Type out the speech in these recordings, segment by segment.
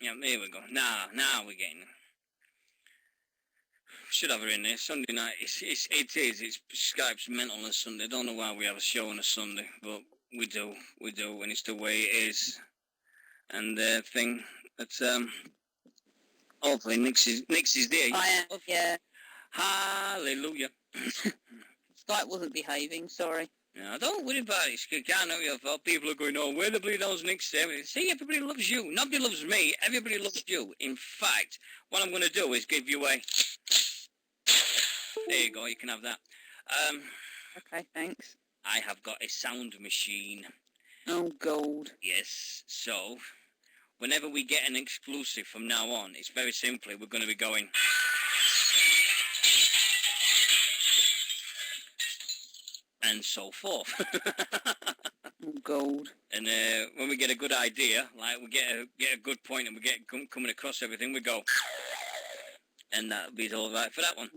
Yeah, here we go. Now we're getting. Should have her in there Sunday night. It's Skype's mental on a Sunday. I don't know why we have a show on a Sunday, but we do, and it's the way it is. And the thing that's hopefully Nixy's there. I am, yeah. Hallelujah. Skype wasn't behaving. Sorry. No, don't worry about it. You can't know your fault. People are going, oh, where the bleed hell's Nixy? See, everybody loves you. Nobody loves me. Everybody loves you. In fact, what I'm going to do is give you a... There you go. You can have that. Okay, thanks. I have got a sound machine. Oh, gold. Yes. So, whenever we get an exclusive from now on, it's very simply, we're going to be going... and so forth. Gold. And when we get a good idea, like we get a good point and we get coming across everything, we go, and that'll be all right for that one.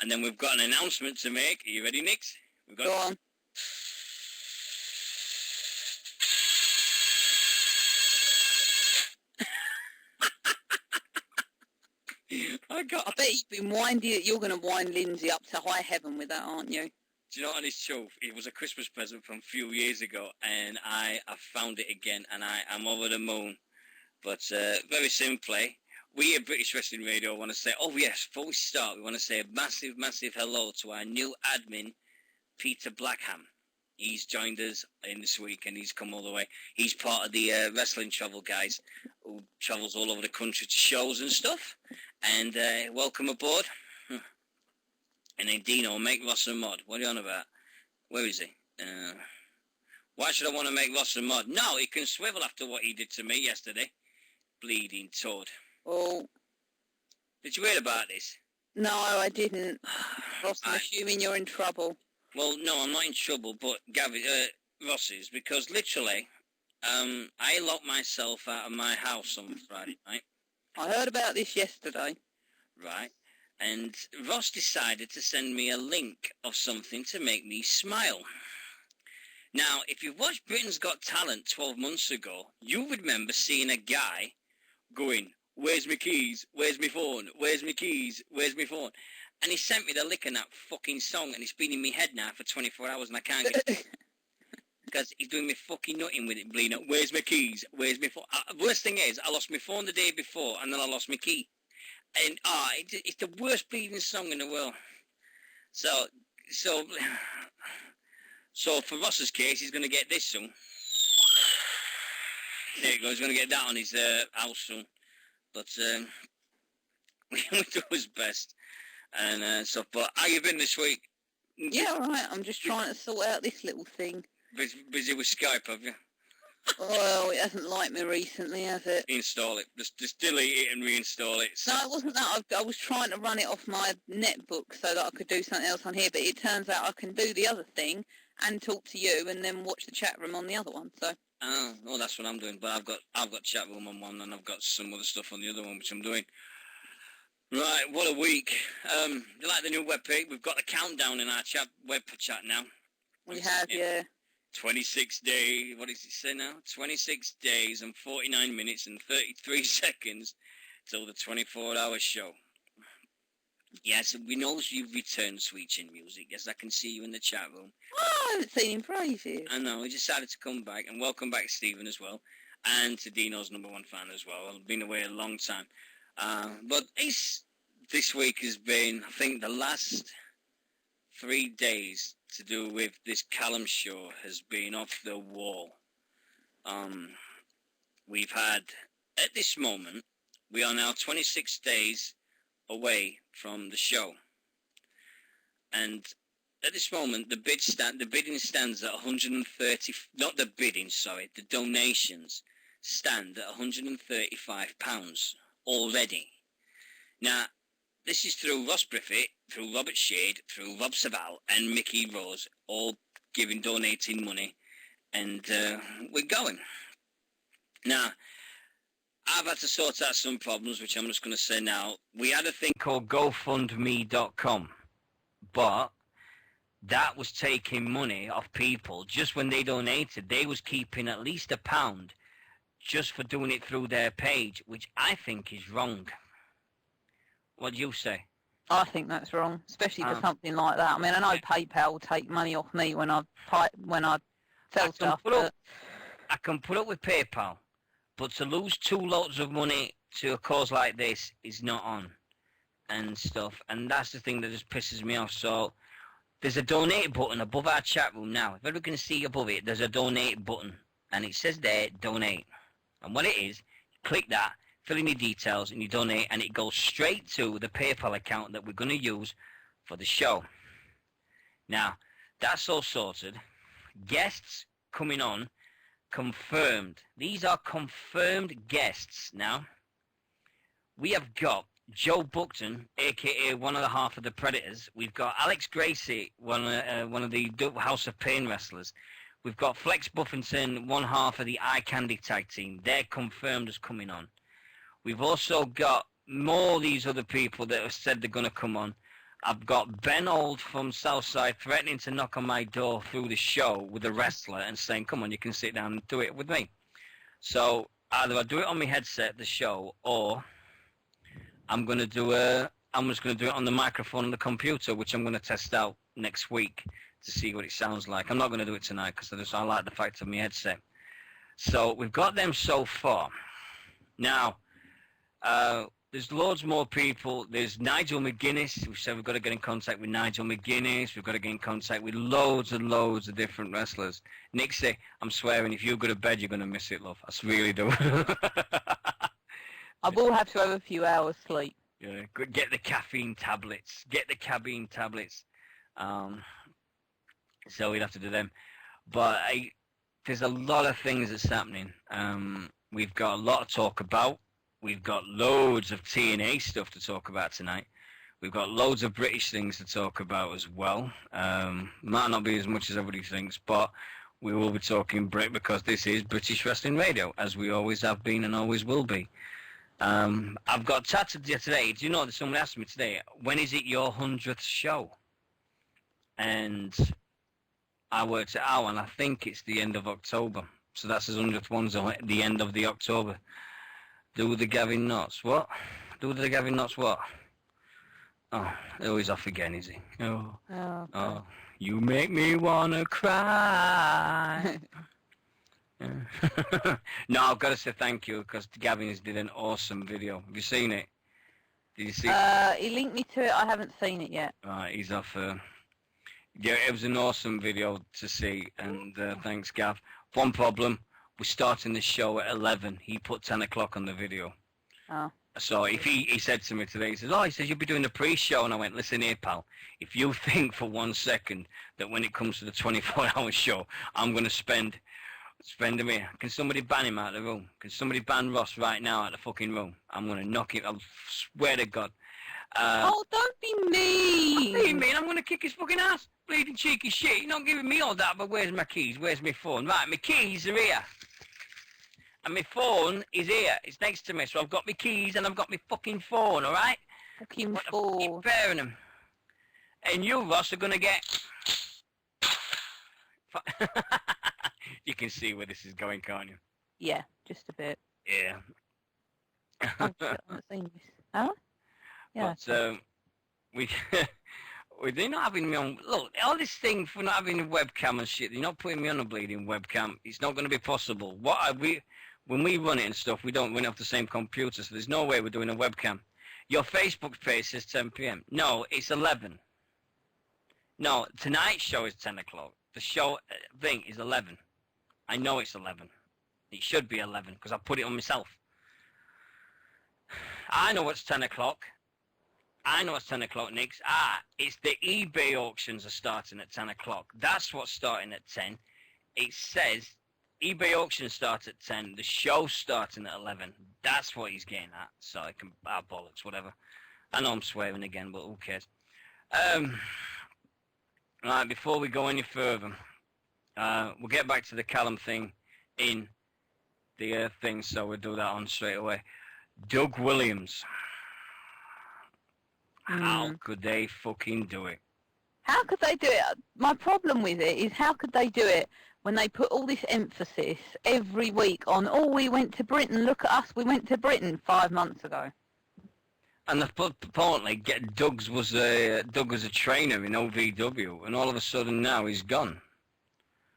And then we've got an announcement to make. Are you ready, Nix? We've got. Go on. I bet you're going to wind Lindsay up to high heaven with that, aren't you? Do you know what is truth? It was a Christmas present from a few years ago, and I found it again, and I'm over the moon. But very simply, we at British Wrestling Radio want to say, oh yes, before we start, we want to say a massive, massive hello to our new admin, Peter Blackham. He's joined us in this week, and he's come all the way. He's part of the wrestling travel guys who travels all over the country to shows and stuff. And welcome aboard. And then Dino, make Ross a mod. What are you on about? Where is he? Why should I want to make Ross a mod? No, he can swivel after what he did to me yesterday. Bleeding toad. Oh. Did you hear about this? No, I didn't. Ross, I'm assuming you're in trouble. Well, no, I'm not in trouble, but Ross is, because literally, I locked myself out of my house on Friday night. I heard about this yesterday. Right. And Ross decided to send me a link of something to make me smile. Now, if you watched Britain's Got Talent 12 months ago, you would remember seeing a guy going, where's my keys? Where's my phone? Where's my keys? Where's my phone? And he sent me the lick of that fucking song, and it's been in my head now for 24 hours, and I can't get it. Because he's doing me fucking nothing with it, bleeding up. Where's my keys? Where's my phone? Worst thing is, I lost my phone the day before, and then I lost my key. And it's the worst bleeding song in the world. So for Ross's case, he's going to get this soon. There you go. He's going to get that on his house soon. But we do his best. And so, but how you been this week? Yeah, all right. I'm just trying to sort out this little thing. Busy with Skype, have you? Well, it hasn't liked me recently, has it? Install it. Just delete it and reinstall it. No, it wasn't that. I was trying to run it off my netbook so that I could do something else on here, but it turns out I can do the other thing and talk to you and then watch the chat room on the other one. So. Oh, well, that's what I'm doing. But I've got chat room on one, and I've got some other stuff on the other one, which I'm doing. Right, what a week. You like the new webpage? We've got the countdown in our web chat now. We have, yeah. 26 days, what does it say now? 26 days and 49 minutes and 33 seconds till the 24-hour show. Yes, we know you've returned, Sweet Chin Music. Yes, I can see you in the chat room. Oh, I haven't seen him for ages. I know, he decided to come back, and welcome back, Stephen, as well, and to Dino's #1 fan as well. I've been away a long time. But this week has been, I think, the last 3 days to do with this Callum show has been off the wall. We've had, at this moment, we are now 26 days away from the show. And at this moment, the bidding stands at 130, not the bidding, sorry, the donations stand at £135 already. Now, this is through Ross Briffett, through Robert Shade, through Rob Savall and Mickey Rose, all donating money, and we're going. Now, I've had to sort out some problems, which I'm just going to say now. We had a thing called GoFundMe.com, but that was taking money off people. Just when they donated, they was keeping at least £1 just for doing it through their page, which I think is wrong. What do you say? I think that's wrong, especially for something like that. I mean, I know PayPal will take money off me when I sell stuff. I can put up with PayPal, but to lose 2 lots of money to a cause like this is not on, and stuff. And that's the thing that just pisses me off. So there's a donate button above our chat room now. If everyone can see above it, there's a donate button, and it says there, donate. And what it is, click that, fill in your details, and you donate, and it goes straight to the PayPal account that we're going to use for the show. Now, that's all sorted. Guests coming on, confirmed. These are confirmed guests now. We have got Joe Buckton, a.k.a. one of the half of the Predators. We've got Alex Gracie, one of the House of Pain wrestlers. We've got Flex Buffington, one half of the Eye Candy tag team. They're confirmed as coming on. We've also got more of these other people that have said they're going to come on. I've got Ben Old from Southside threatening to knock on my door through the show with a wrestler and saying, come on, you can sit down and do it with me. So either I do it on my headset, the show, or I'm just going to do it on the microphone on the computer, which I'm going to test out next week to see what it sounds like. I'm not going to do it tonight because I like the fact of my headset. So we've got them so far. Now, there's loads more people. There's Nigel McGuinness. We said we've got to get in contact with Nigel McGuinness. We've got to get in contact with loads and loads of different wrestlers. Nixy, I'm swearing, if you go to bed, you're going to miss it, love. I really do. I will have to have a few hours sleep. Yeah, get the caffeine tablets. Get the caffeine tablets. So we'd have to do them. But there's a lot of things that's happening. We've got a lot to talk about. We've got loads of TNA stuff to talk about tonight. We've got loads of British things to talk about as well. Might not be as much as everybody thinks, but we will be talking Brit because this is British Wrestling Radio, as we always have been and always will be. I've got chatted today. Do you know that someone asked me today, when is it your 100th show? And I worked it out, and I think it's the end of October. So that's his 100th one's at the end of the October. Do the Gavin Knotts. What? Do the Gavin Knotts what? Oh, he's off again, is he? Oh, okay. Oh, you make me wanna cry. No, I've got to say thank you because Gavin has did an awesome video. Have you seen it? Did you see it? He linked me to it. I haven't seen it yet. Right, he's off. Yeah, it was an awesome video to see, and thanks, Gav. One problem. We're starting the show at 11. He put 10 o'clock on the video. Oh. So if he said to me today, he says, you'll be doing the pre-show. And I went, listen here, pal. If you think for 1 second that when it comes to the 24-hour show, I'm going to spend him here. Can somebody ban him out of the room? Can somebody ban Ross right now out of the fucking room? I'm going to knock him. I swear to God. Don't be mean. What do you mean? I'm going to kick his fucking ass. Bleeding cheeky shit. You're not giving me all that, but where's my keys? Where's my phone? Right, my keys are here. And my phone is here. It's next to me. So I've got my keys and I've got my fucking phone, all right? Fucking phone. Keep pairing them. And you, Ross, are going to get... You can see where this is going, can't you? Yeah, just a bit. Yeah. Oh, shit, I haven't seen this. Huh? Yeah. But they're not having me on. Look, all this thing for not having a webcam and shit. They're not putting me on a bleeding webcam. It's not going to be possible. When we run it and stuff, we don't run it off the same computer, so there's no way we're doing a webcam. Your Facebook page says 10 p.m. No, it's 11. No, tonight's show is 10 o'clock. The show thing is 11. I know it's 11. It should be 11 because I put it on myself. I know it's 10 o'clock. I know it's 10 o'clock, Nix. It's the eBay auctions are starting at 10 o'clock. That's what's starting at 10. It says eBay auctions start at 10. The show's starting at 11. That's what he's getting at. So I can, bollocks, whatever. I know I'm swearing again, but who cares? Right, before we go any further, we'll get back to the Callum thing in the thing, so we'll do that on straight away. Doug Williams. How could they fucking do it? How could they do it? My problem with it is how could they do it when they put all this emphasis every week on, oh, we went to Britain, look at us, we went to Britain 5 months ago. And apparently, Doug was a trainer in OVW, and all of a sudden now he's gone.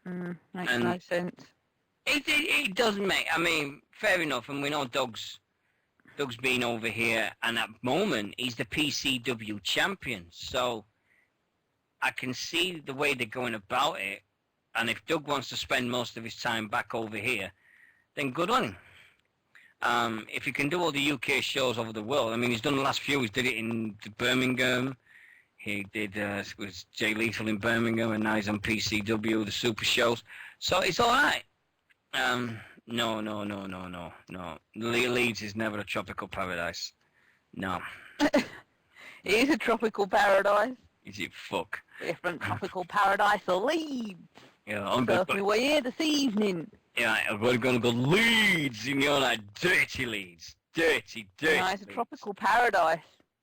Makes no sense. It doesn't make. I mean, fair enough, and we know Doug's been over here, and at the moment he's the PCW champion. So I can see the way they're going about it. And if Doug wants to spend most of his time back over here, then good on him. If he can do all the UK shows over the world, I mean, he's done the last few. He did it in Birmingham. He did with Jay Lethal in Birmingham, and now he's on PCW, the super shows. So it's all right. No. Leeds is never a tropical paradise. No. It is a tropical paradise. Is it fuck? Different tropical paradise of Leeds. Yeah, We're here this evening. Yeah, we're going to go Leeds, you know, like dirty Leeds. Dirty. No, it's a tropical paradise.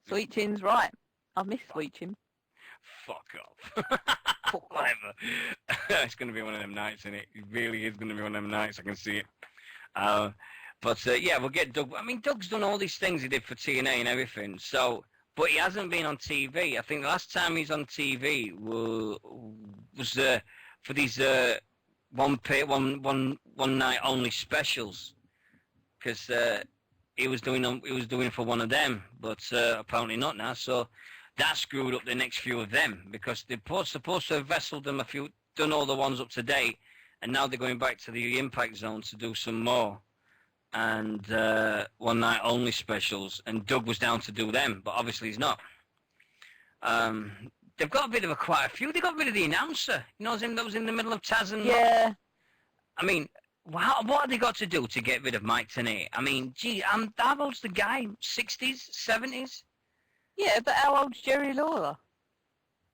Sweet Chin's right. I miss Sweet Chin. Fuck off. Whatever. It's going to be one of them nights, isn't it? It really is going to be one of them nights. I can see it. Yeah, we'll get Doug. I mean, Doug's done all these things he did for TNA and everything. So, but he hasn't been on TV. I think the last time he's on TV was for these one night only specials, because he was doing for one of them, but apparently not now. So that screwed up the next few of them, because they're supposed to have wrestled them done all the ones up to date, and now they're going back to the Impact Zone to do some more, and one night only specials. And Doug was down to do them, but obviously he's not. They've got quite a few. They got rid of the announcer. You know, that was in the middle of Taz and... Yeah. I mean, what have they got to do to get rid of Mike Tenay? I mean, gee, how old's the guy? 60s? 70s? Yeah, but how old's Jerry Lawler?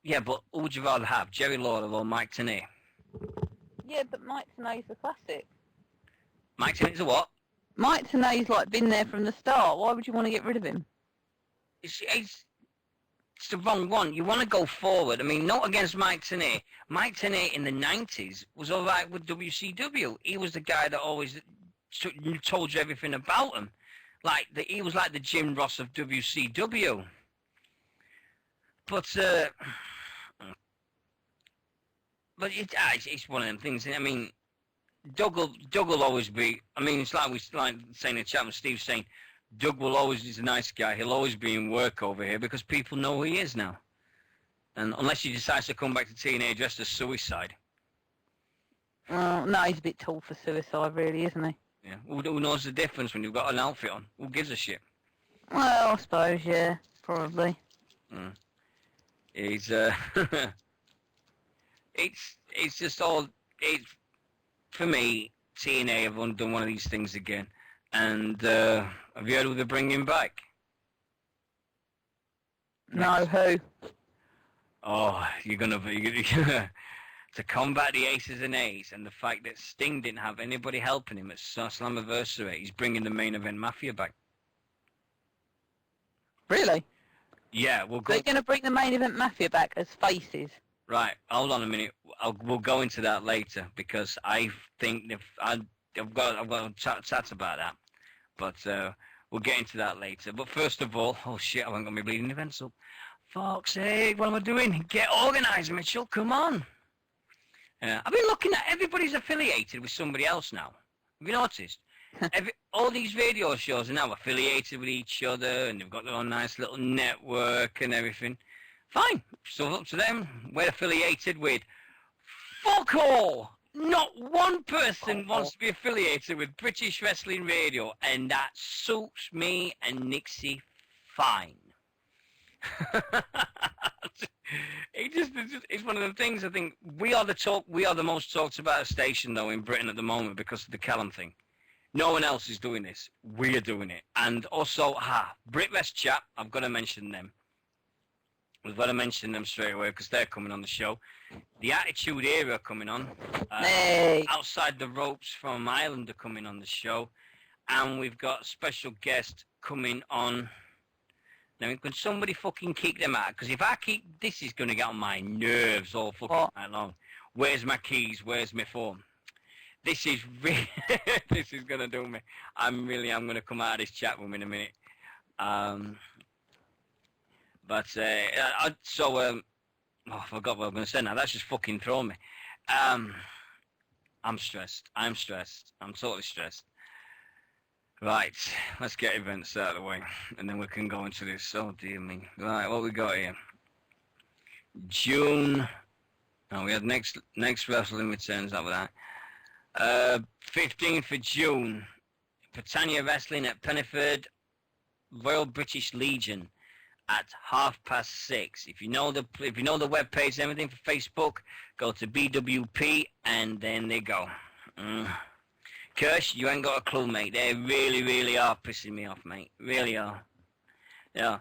Yeah, but who would you rather have, Jerry Lawler or Mike Tenay? Yeah, but Mike Tenay's a classic. Mike Tenay's a what? Mike Tenay's, like, been there from the start. Why would you want to get rid of him? It's the wrong one. You want to go forward. I mean, not against Mike Tenay. Mike Tenay in the 90s was all right with WCW. He was the guy that always told you everything about him. He was like the Jim Ross of WCW. But it's one of them things. I mean, Doug will always be. I mean, it's like saying in the chat with Steve saying, Doug he's a nice guy. He'll always be in work over here because people know who he is now. And unless he decides to come back to TNA dressed as Suicide. Well, no, he's a bit tall for Suicide, really, isn't he? Yeah. Who knows the difference when you've got an outfit on? Who gives a shit? Well, I suppose, yeah, probably. He's it's just all for me. TNA have done one of these things again. And have you heard who they're bringing back? No, who? Oh, you're gonna to combat the Aces and A's, and the fact that Sting didn't have anybody helping him at Slammiversary, he's bringing the Main Event Mafia back. Really? Yeah, we'll go. They're going to bring the Main Event Mafia back as faces. Right, hold on a minute. We'll go into that later, because I think I've got to chat about that, but we'll get into that later. But first of all, oh shit, I haven't got my bleeding events up. Fuck's sake, what am I doing? Get organised, Mitchell, come on. I've been looking at everybody's affiliated with somebody else now. Have you noticed? All these radio shows are now affiliated with each other, and they've got their own nice little network and everything. Fine, so up to them. We're affiliated with fuck all. Not one person wants to be affiliated with British Wrestling Radio, and that suits me and Nixy fine. It's one of the things. I think we are the most talked about station though in Britain at the moment because of the Callum thing. No one else is doing this. We're doing it. And also, BritWest Chat, I've got to mention them. We've got to mention them straight away because they're coming on the show. The Attitude Era are coming on. Hey. Outside the Ropes from Ireland are coming on the show. And we've got a special guest coming on. Now, can somebody fucking kick them out? Because if I keep... This is going to get on my nerves all fucking night long. Where's my keys? Where's my phone? This is really, this is going to do me. I'm going to come out of this chat room in a minute. Oh, I forgot what I was going to say now. That's just fucking thrown me. I'm stressed. I'm stressed. I'm totally stressed. Right, let's get events out of the way, and then we can go into this. Oh, dear me. Right, what we got here? June. Oh, we had next wrestling returns over that. 15th of June, Britannia Wrestling at Pennyford, Royal British Legion at 6:30. If you know the web page and everything for Facebook, go to BWP and then they go. Kirsch, you ain't got a clue, mate. They really, really are pissing me off, mate. Really are. Yeah.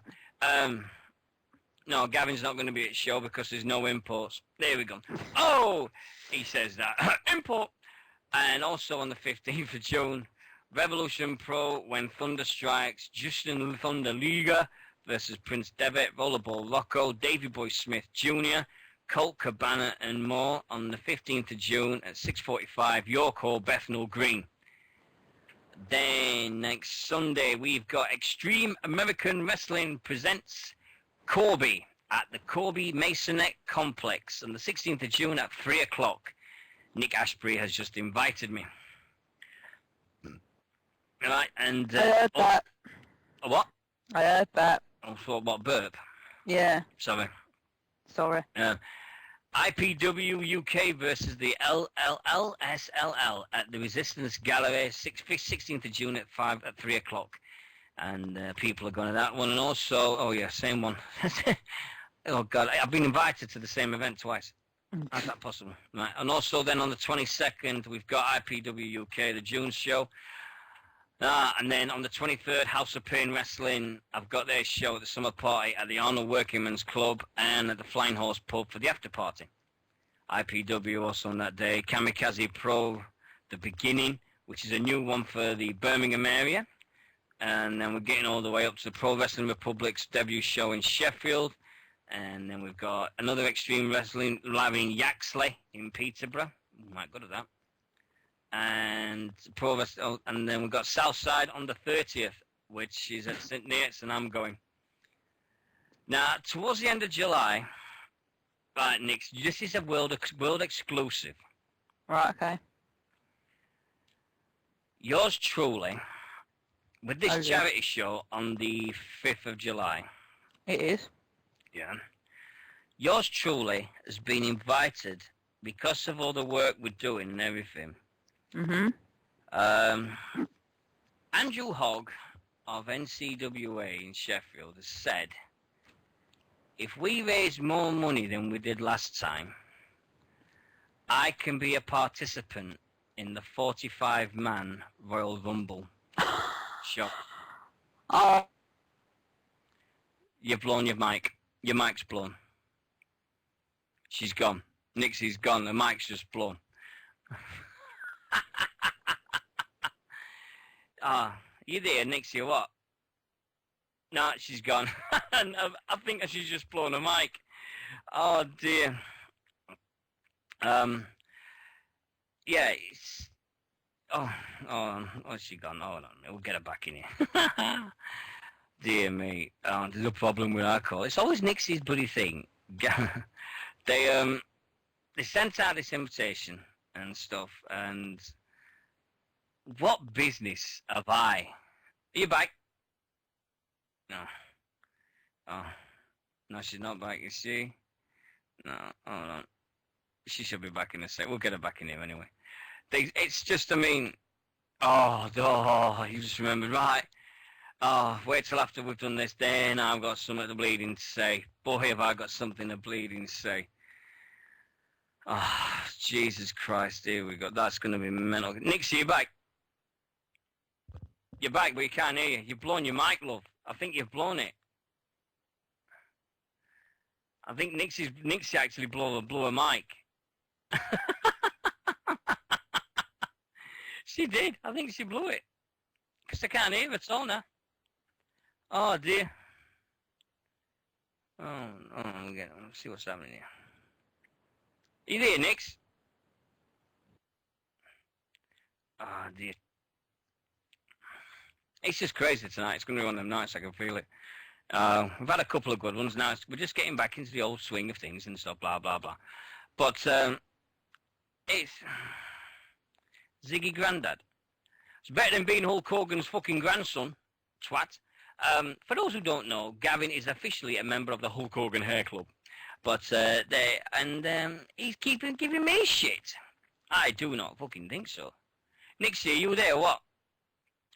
No, Gavin's not going to be at the show because there's no imports. There we go. Oh, he says that. Import. And also on the 15th of June, Revolution Pro, When Thunder Strikes, Justin Thunder Liga versus Prince Devitt, Rollerball Rocco, Davey Boy Smith Jr., Colt Cabana and more on the 15th of June at 6:45, York Hall, Bethnal Green. Then next Sunday, we've got Extreme American Wrestling presents Corby at the Corby Masonette Complex on the 16th of June at 3 o'clock. Nick Ashbury has just invited me. Right, and... I heard that. What? I heard that. I thought, what, burp? Yeah. Sorry. IPW UK versus the LSLL at the Resistance Gallery, 16th of June at 3 o'clock. And people are going to that one. And also, oh yeah, same one. Oh God, I've been invited to the same event twice. How's that possible? Right. And also then on the 22nd, we've got IPW UK, the June show. And then on the 23rd, House of Pain Wrestling, I've got their show at the summer party at the Arnold Workingmen's Club and at the Flying Horse Pub for the after party. IPW also on that day. Kamikaze Pro, The Beginning, which is a new one for the Birmingham area. And then we're getting all the way up to the Pro Wrestling Republic's debut show in Sheffield. And then we've got another Extreme Wrestling live in Yaxley in Peterborough. We might go to that. And and then we've got Southside on the 30th, which is at St. Neots, and I'm going. Now, towards the end of July, right, Nick, this is a world exclusive. Right, okay. Yours truly, with this charity show on the 5th of July. It is? Yeah. Yours truly has been invited because of all the work we're doing and everything. Mm-hmm. Andrew Hogg of NCWA in Sheffield has said, if we raise more money than we did last time, I can be a participant in the 45-man Royal Rumble show. Oh. You've blown your mic. Your mic's blown. She's gone. Nixie's gone. The mic's just blown. You there, Nixie, or what? No, she's gone. I think she's just blown a mic. Oh, dear. Yeah, it's... Oh, she gone? Hold on, we'll get her back in here. Dear me. There's a problem with our call. It's always Nixie's bloody thing. They sent out this invitation and stuff, and what business have I? Are you back? No. Oh. No, she's not back, you see? No, hold on. She should be back in a sec. We'll get her back in here anyway. It's just, I mean... Oh, you just remembered, right? Oh, wait till after we've done this, then I've got something to bleeding to say. Boy, have I got something to bleeding to say. Oh, Jesus Christ, here we go. That's going to be mental. Nixie, you back? You're back, but you can't hear you. You've blown your mic, love. I think you've blown it. I think Nixie actually blew a mic. She did. I think she blew it. Because I can't hear it at all now. Oh, dear. Oh, let's see what's happening here. Are you there, Nix? dear. It's just crazy tonight. It's going to be one of them nights. I can feel it. We've had a couple of good ones now. We're just getting back into the old swing of things and stuff, blah, blah, blah. But it's Ziggy Grandad. It's better than being Hulk Hogan's fucking grandson, twat. For those who don't know, Gavin is officially a member of the Hulk Hogan Hair Club. But he's keeping giving me shit. I do not fucking think so. Nixy, are you there or what?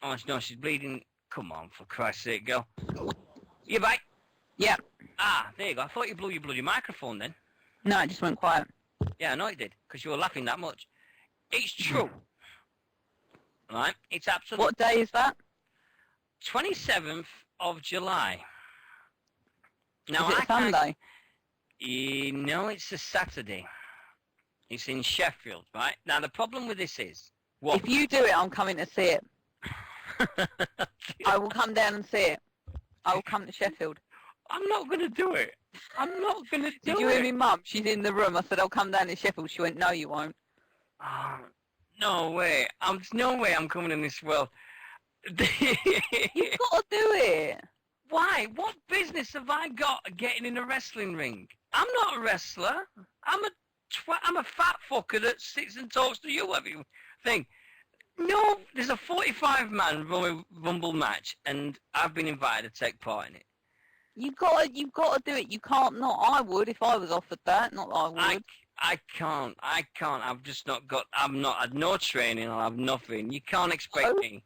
Oh, no, she's bleeding. Come on, for Christ's sake, girl. You back? Yeah. Ah, there you go. I thought you blew your bloody microphone then. No, it just went quiet. Yeah, I know it did, because you were laughing that much. It's true. Right? It's absolutely... What day is that? 27th of July. Now, Is it a Sunday? No, it's a Saturday. It's in Sheffield, right? Now, the problem with this is... What? If you do it, I'm coming to see it. I will come down and see it. I will come to Sheffield. I'm not going to do it. I'm not going to do it. Did you hear me, Mum? She's in the room. I said, I'll come down to Sheffield. She went, no, you won't. Oh, no way. There's no way I'm coming in this world. You've got to do it. Why? What business have I got getting in a wrestling ring? I'm not a wrestler. I'm a fat fucker that sits and talks to you every thing. No, there's a 45-man Rumble match, and I've been invited to take part in it. You've got to do it. You can't not. I would if I was offered that. Not that I would. I can't. I've just not got. I've not had no training. I'll have nothing. You can't expect me.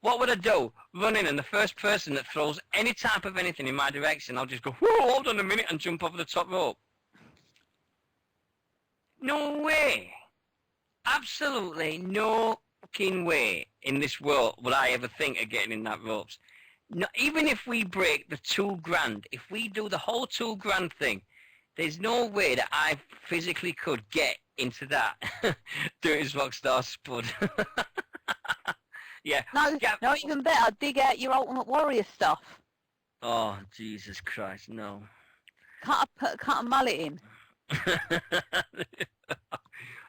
What would I do? Run in, and the first person that throws any type of anything in my direction, I'll just go, whoa, hold on a minute, and jump over the top rope. No way. Absolutely no fucking way in this world would I ever think of getting in that ropes. No, even if we break the $2,000, if we do the whole $2,000 thing, there's no way that I physically could get into that. Doing his Rockstar Spud. Yeah. No, even better. Dig out your Ultimate Warrior stuff. Oh, Jesus Christ, no. Cut a mullet in.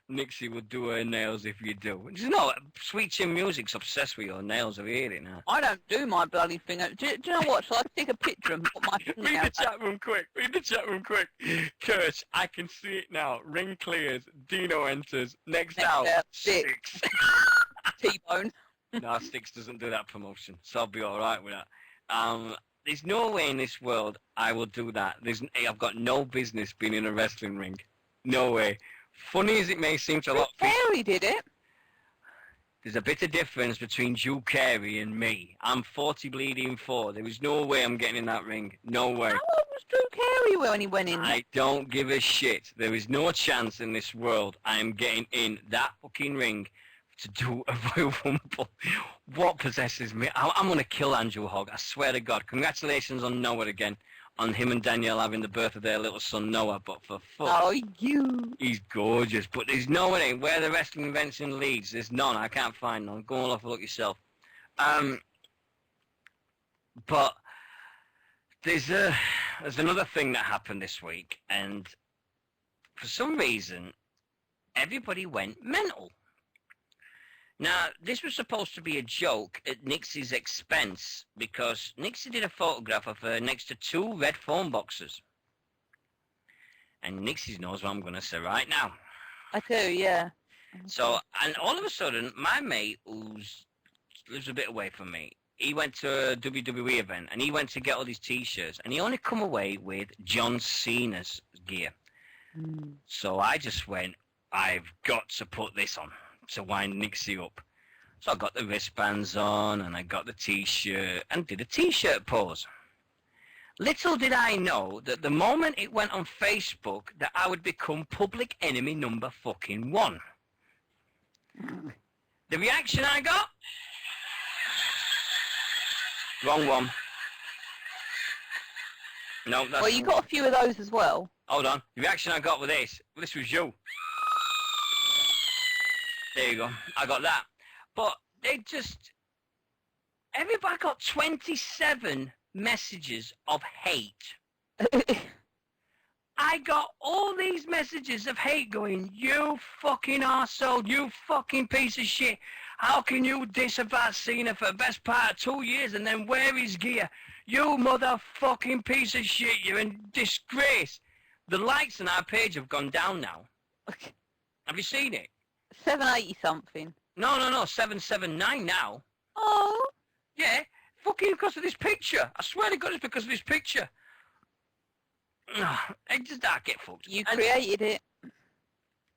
Nixie would do her nails if you do. You know, Sweet Chin Music's obsessed with your nails. Have you heard it now? I don't do my bloody thing. Do you know what? Shall I take a picture and put my thing Read out? the chat room quick. Read the chat room quick. Kurt, I can see it now. Ring clears. Dino enters. Next out. Six. T-bone. No, Sticks doesn't do that promotion, so I'll be all right with that. There's no way in this world I will do that. I've got no business being in a wrestling ring. No way. Funny as it may seem to a lot of people, Carey did it. there's a bit of difference between Drew Carey and me. I'm 40 bleeding 4. There is no way I'm getting in that ring. No way. How old was Drew Carey when he went in? I don't give a shit. There is no chance in this world I am getting in that fucking ring to do a Royal Rumble. What possesses me? I'm going to kill Andrew Hogg. I swear to God. Congratulations on Noah again. On him and Danielle having the birth of their little son Noah. But for fuck. Oh, you. He's gorgeous. But there's no way. Where the wrestling convention leads, there's none. I can't find none. Go and have a look yourself. But there's another thing that happened this week. And for some reason, everybody went mental. Now, this was supposed to be a joke at Nixie's expense because Nixie did a photograph of her next to 2 red phone boxes. And Nixie knows what I'm going to say right now. I do, yeah. So, and all of a sudden, my mate, who lives a bit away from me, he went to a WWE event and he went to get all these T-shirts and he only come away with John Cena's gear. Mm. So I just went, I've got to put this on to wind Nixie up. So I got the wristbands on and I got the T-shirt and did a T-shirt pose. Little did I know that the moment it went on Facebook that I would become public enemy number fucking 1. The reaction I got? Wrong one. No, that's... Well, you got a few of those as well. Hold on. The reaction I got with this was you. There you go. I got that. But they just... Everybody got 27 messages of hate. I got all these messages of hate going, you fucking arsehole, you fucking piece of shit. How can you diss about Cena for the best part of 2 years and then wear his gear? You motherfucking piece of shit, you're in disgrace. The likes on our page have gone down now. Have you seen it? 780 something. No, 779 now. Oh. Yeah, fucking because of this picture. I swear to God it's because of this picture. I just get fucked. You created it.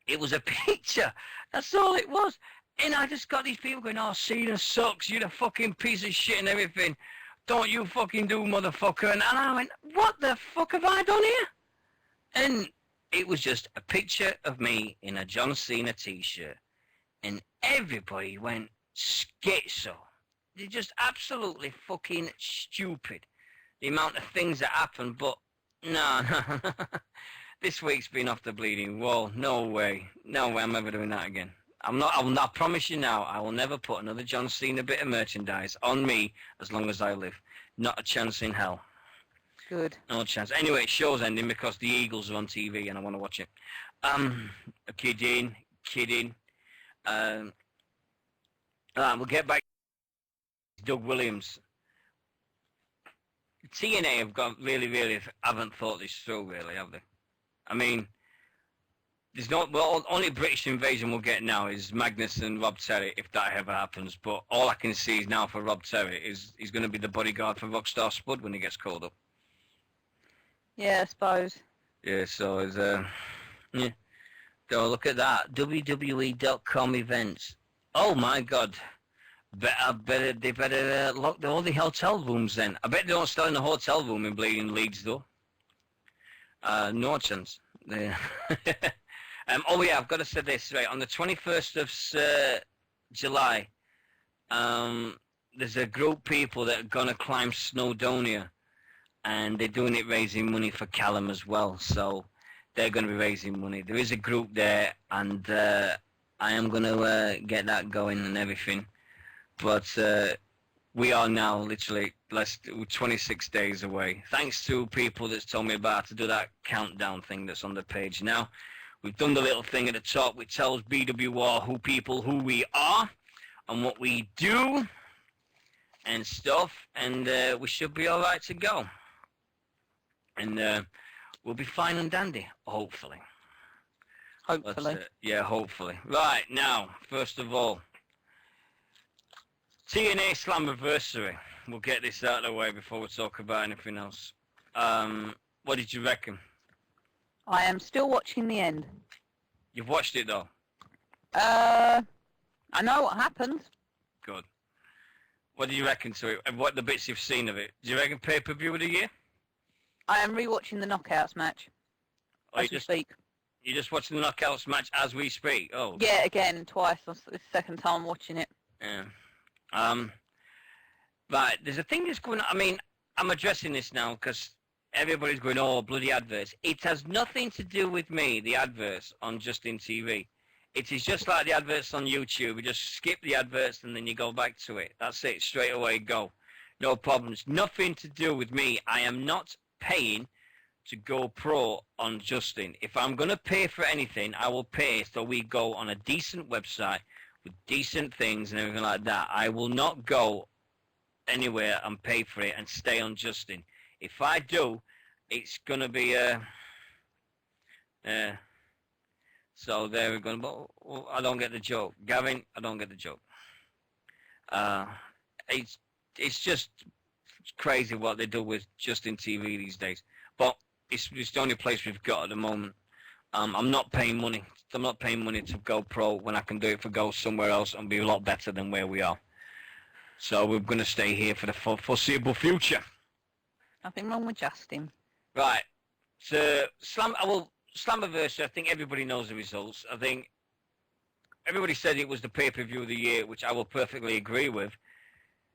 It was a picture. That's all it was. And I just got these people going, oh, Cena sucks. You're the fucking piece of shit and everything. Don't you fucking do, motherfucker. And I went, what the fuck have I done here? And it was just a picture of me in a John Cena t-shirt. And everybody went schizo. They're just absolutely fucking stupid. The amount of things that happened, but no. This week's been off the bleeding wall. No way I'm ever doing that again. I promise you now, I will never put another John Cena bit of merchandise on me as long as I live. Not a chance in hell. Good. No chance. Anyway, show's ending because the Eagles are on TV and I want to watch it. Kidding. We'll get back to Doug Williams. TNA have got really haven't thought this through, really, have they? I mean, there's no, well, only British invasion we'll get now is Magnus and Rob Terry, if that ever happens. But all I can see is now for Rob Terry is he's going to be the bodyguard for Rockstar Spud when he gets called up. Yeah, I suppose. Yeah, so it's, yeah. So look at that, WWE.com events. Oh my God. They better lock all the hotel rooms then. I bet they don't stay in the hotel room in Bleeding Leeds though. No chance. Oh yeah, I've got to say this right. On the 21st of July, there's a group of people that are gonna climb Snowdonia, and they're doing it raising money for Callum as well. So they're gonna be raising money. There is a group there, and I am gonna get that going and everything. But we are now literally 26 days away. Thanks to people that's told me about to do that countdown thing that's on the page now. We've done the little thing at the top which tells BWR who we are and what we do and stuff, and we should be all right to go. And we'll be fine and dandy, hopefully. Hopefully. But, yeah, hopefully. Right, now, first of all, TNA Slammiversary. We'll get this out of the way before we talk about anything else. What did you reckon? I am still watching the end. You've watched it though? I know what happens. Good. What do you reckon to it? What the bits you've seen of it? Do you reckon pay-per-view of the year? I am rewatching the Knockouts match as we speak. You're just watching the Knockouts match as we speak? Oh. Yeah, again, twice. This is the second time watching it. Yeah. Right, there's a thing that's going on. I mean, I'm addressing this now because everybody's going, oh, bloody adverts. It has nothing to do with me, the adverts on Justin TV. It is just like the adverts on YouTube. You just skip the adverts and then you go back to it. That's it, straight away, go. No problems. Nothing to do with me. I am not paying to go pro on Justin. If I'm going to pay for anything, I will pay so we go on a decent website with decent things and everything like that. I will not go anywhere and pay for it and stay on Justin. If I do, it's going to be so there we're going. But I don't get the joke, Gavin. I don't get the joke. It's just crazy what they do with Justin TV these days. But it's the only place we've got at the moment. I'm not paying money. I'm not paying money to go pro when I can do it for go somewhere else and be a lot better than where we are. So we're going to stay here for the foreseeable future. Nothing wrong with Justin. Right. So Slammiversary, I think everybody knows the results. I think everybody said it was the pay-per-view of the year, which I will perfectly agree with,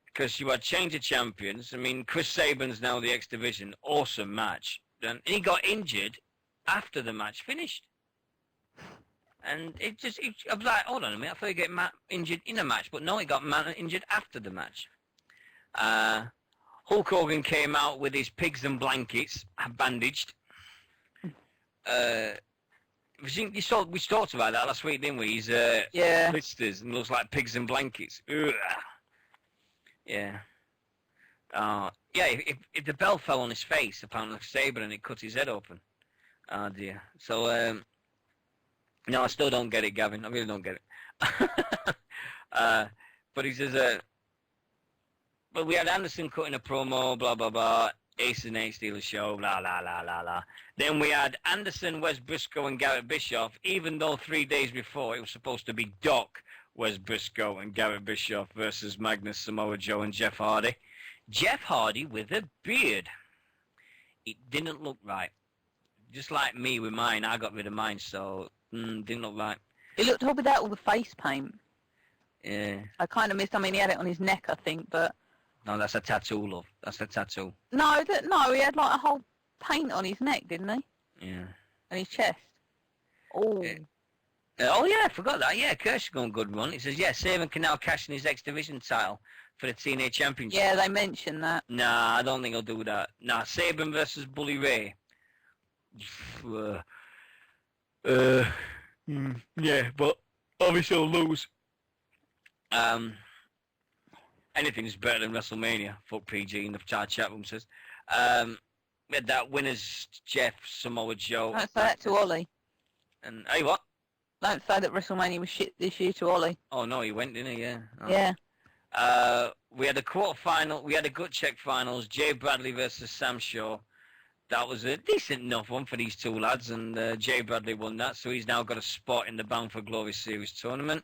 because you had change of champions. I mean, Chris Sabin's now the X Division. Awesome match. And he got injured after the match finished. And I was like, hold on a minute, I thought he'd get injured in a match, but no, he got injured after the match. Hulk Hogan came out with his pigs and blankets bandaged. We talked about that last week, didn't we? He's Yeah. blisters and looks like pigs in blankets. Ugh. Yeah. Yeah, if the bell fell on his face, apparently Sabre, and it cut his head open. Oh dear. So, no, I still don't get it, Gavin. I really don't get it. But he says, but we had Anderson cutting a promo, blah, blah, blah. Ace and Eight Steelers show, blah, blah, blah, blah, blah. Then we had Anderson, Wes Briscoe, and Garrett Bischoff, even though 3 days before it was supposed to be Doc, Wes Briscoe, and Garrett Bischoff versus Magnus, Samoa Joe, and Jeff Hardy. Jeff Hardy with a beard. It didn't look right. Just like me with mine, I got rid of mine, so didn't look right. It looked odd without all the face paint. Yeah. I kind of missed. I mean, he had it on his neck, I think, but No, that's a tattoo, love. That's a tattoo. no, he had like a whole paint on his neck, didn't he? Yeah. And his chest. Oh. Yeah. Oh, yeah, I forgot that. Yeah, Kirsch's going good run. He says, yeah, Saban can now cash in his X Division title for the TNA Championship. Yeah, they mentioned that. Nah, I don't think he'll do that. Nah, Saban versus Bully Ray. Yeah, but obviously he'll lose. Anything's better than WrestleMania. Fuck PG in the chat room says. We had that winners Jeff, Samoa Joe. Don't say that to Ollie. And hey, what? Don't say that WrestleMania was shit this year to Ollie. Oh no, he went, didn't he? Yeah. Oh. Yeah. We had a quarterfinal. We had a gut check finals. Jay Bradley versus Sam Shaw. That was a decent enough one for these two lads, and Jay Bradley won that, so he's now got a spot in the Bound for Glory Series tournament.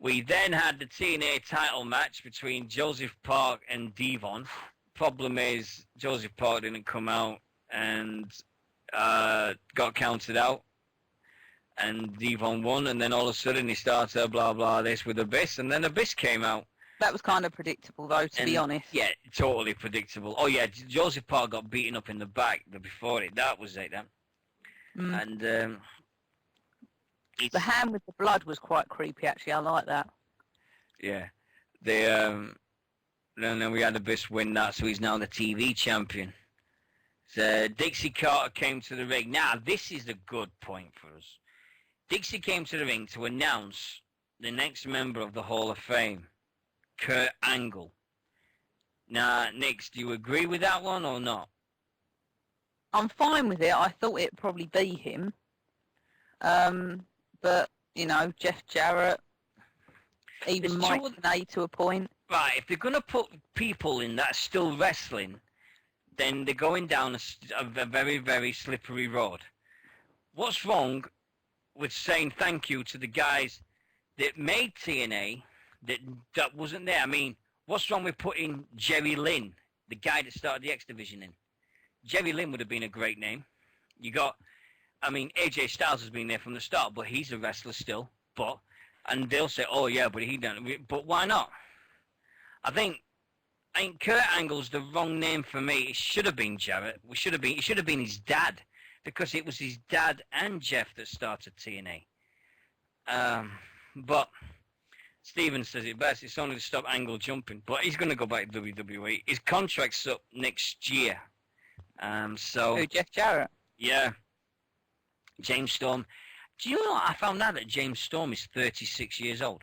We then had the TNA title match between Joseph Park and Devon. Problem is, Joseph Park didn't come out and got counted out, and Devon won, and then all of a sudden he started blah blah this with Abyss, and then Abyss came out. That was kind of predictable, though, to be honest. Yeah, totally predictable. Oh yeah, Joseph Park got beaten up in the back before it. That was it then. And the hand with the blood was quite creepy, actually. I like that. Yeah, then we had Abyss win that, so he's now the TV champion. So Dixie Carter came to the ring. Now this is a good point for us. Dixie came to the ring to announce the next member of the Hall of Fame, Kurt Angle. Now, Nix, do you agree with that one or not? I'm fine with it. I thought it'd probably be him. But, you know, Jeff Jarrett, even Mike Tenay to a point. Right, if they're going to put people in that are still wrestling, then they're going down a very, very slippery road. What's wrong with saying thank you to the guys that made TNA that wasn't there? I mean, what's wrong with putting Jerry Lynn, the guy that started the X Division, in? Jerry Lynn would have been a great name. You got, I mean, AJ Styles has been there from the start, but he's a wrestler still. And they'll say, oh yeah, but he done. But why not? I think Kurt Angle's the wrong name for me. It should have been Jarrett. It should have been his dad, because it was his dad and Jeff that started TNA. But Steven says it best. It's only to stop Angle jumping, but he's going to go back to WWE. His contract's up next year. So. Who, Jeff Jarrett? Yeah. James Storm. Do you know what? I found out that James Storm is 36 years old.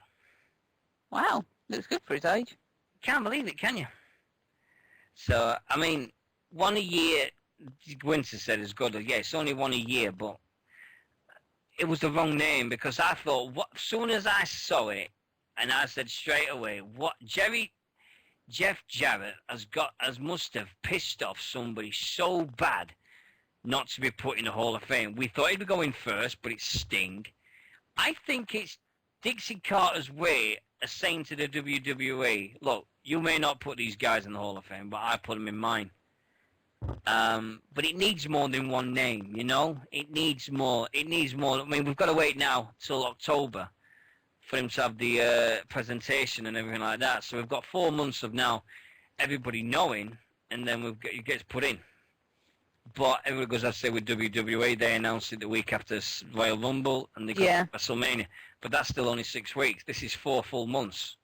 Wow. Looks good for his age. Can't believe it, can you? So, I mean, one a year, Winter said is good. Yeah, it's only one a year, but it was the wrong name, because I thought, as soon as I saw it, and I said straight away, what Jeff Jarrett must have pissed off somebody so bad not to be put in the Hall of Fame. We thought he'd be going first, but it's Sting. I think it's Dixie Carter's way of saying to the WWE, look, you may not put these guys in the Hall of Fame, but I put them in mine. But it needs more than one name, you know? It needs more. I mean, we've got to wait now till October for him to have the presentation and everything like that. So we've got 4 months of now everybody knowing, and then it gets put in. But everybody goes, I say, with WWE, they announced it the week after Royal Rumble, and they got WrestleMania. But that's still only 6 weeks. This is 4 full months.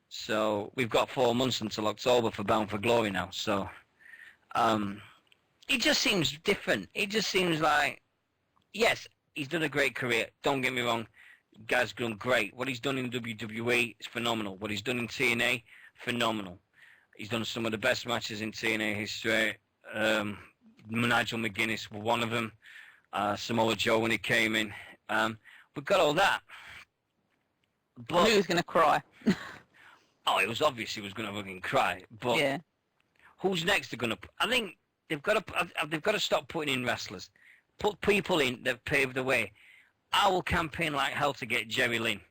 So we've got 4 months until October for Bound for Glory now. So it just seems different. It just seems like, yes, he's done a great career. Don't get me wrong, guy's done great. What he's done in WWE is phenomenal. What he's done in TNA, phenomenal. He's done some of the best matches in TNA history. Nigel McGuinness was one of them. Samoa Joe when he came in. We've got all that. But Who was going to cry? oh, it was obvious he was going to fucking cry. But Yeah. who's next? They're going to. I think they've got to stop putting in wrestlers. Put people in that pave the way. I will campaign like hell to get Jerry Lynn.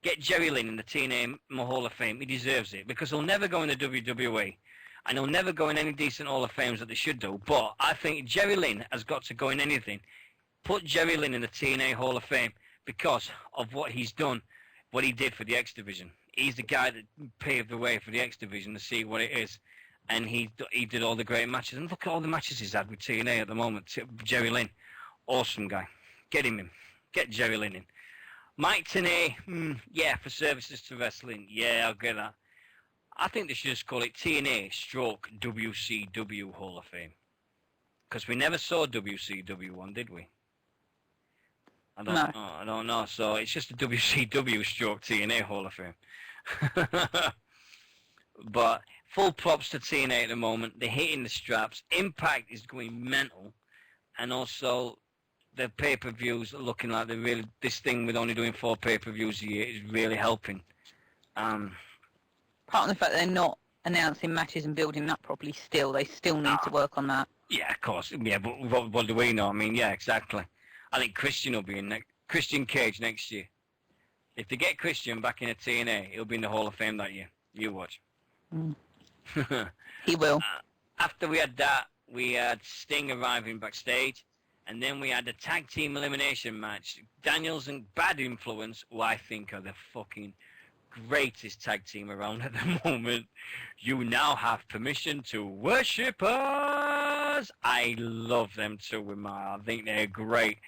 Get Jerry Lynn in the TNA Hall of Fame. He deserves it because he'll never go in the WWE. And he'll never go in any decent Hall of Fames that they should do. But I think Jerry Lynn has got to go in anything. Put Jerry Lynn in the TNA Hall of Fame because of what he's done, what he did for the X Division. He's the guy that paved the way for the X Division to see what it is. And he did all the great matches. And look at all the matches he's had with TNA at the moment. Jerry Lynn, awesome guy. Get him in. Get Jerry Lynn in. Mike Tenay, yeah, for services to wrestling. Yeah, I'll get that. I think they should just call it TNA stroke WCW Hall of Fame. Because we never saw WCW one, did we? I don't know. So it's just a WCW stroke TNA Hall of Fame. But full props to TNA at the moment. They're hitting the straps. Impact is going mental. And also the pay-per-views are looking like they're really, this thing with only doing 4 pay-per-views a year is really helping. Apart from the fact they're not announcing matches and building up properly still, they still need to work on that. Yeah, of course. Yeah, but what do we know? I mean, yeah, exactly. I think Christian will be in Christian Cage next year. If they get Christian back in a TNA, he'll be in the Hall of Fame that year. You watch. He will. After we had that, we had Sting arriving backstage, and then we had the tag team elimination match. Daniels and Bad Influence, who I think are the fucking greatest tag team around at the moment. You now have permission to worship us. I love them too, I think they're great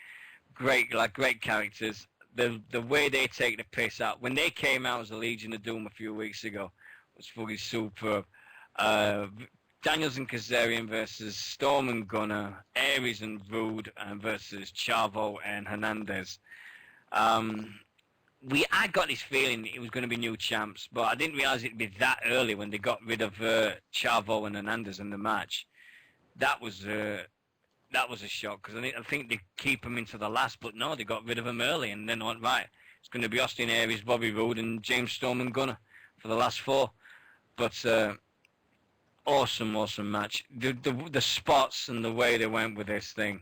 characters. The way they take the piss out. When they came out as a Legion of Doom a few weeks ago, was fucking superb. Daniels and Kazarian versus Storm and Gunner, Aries and Rude versus Chavo and Hernandez. I got this feeling it was going to be new champs, but I didn't realize it'd be that early when they got rid of Chavo and Hernandez in the match. That was a shock because I think they keep them into the last, but no, they got rid of them early and then went right. It's going to be Austin Aries, Bobby Roode, and James Storm and Gunner for the last 4. But awesome match. The spots and the way they went with this thing.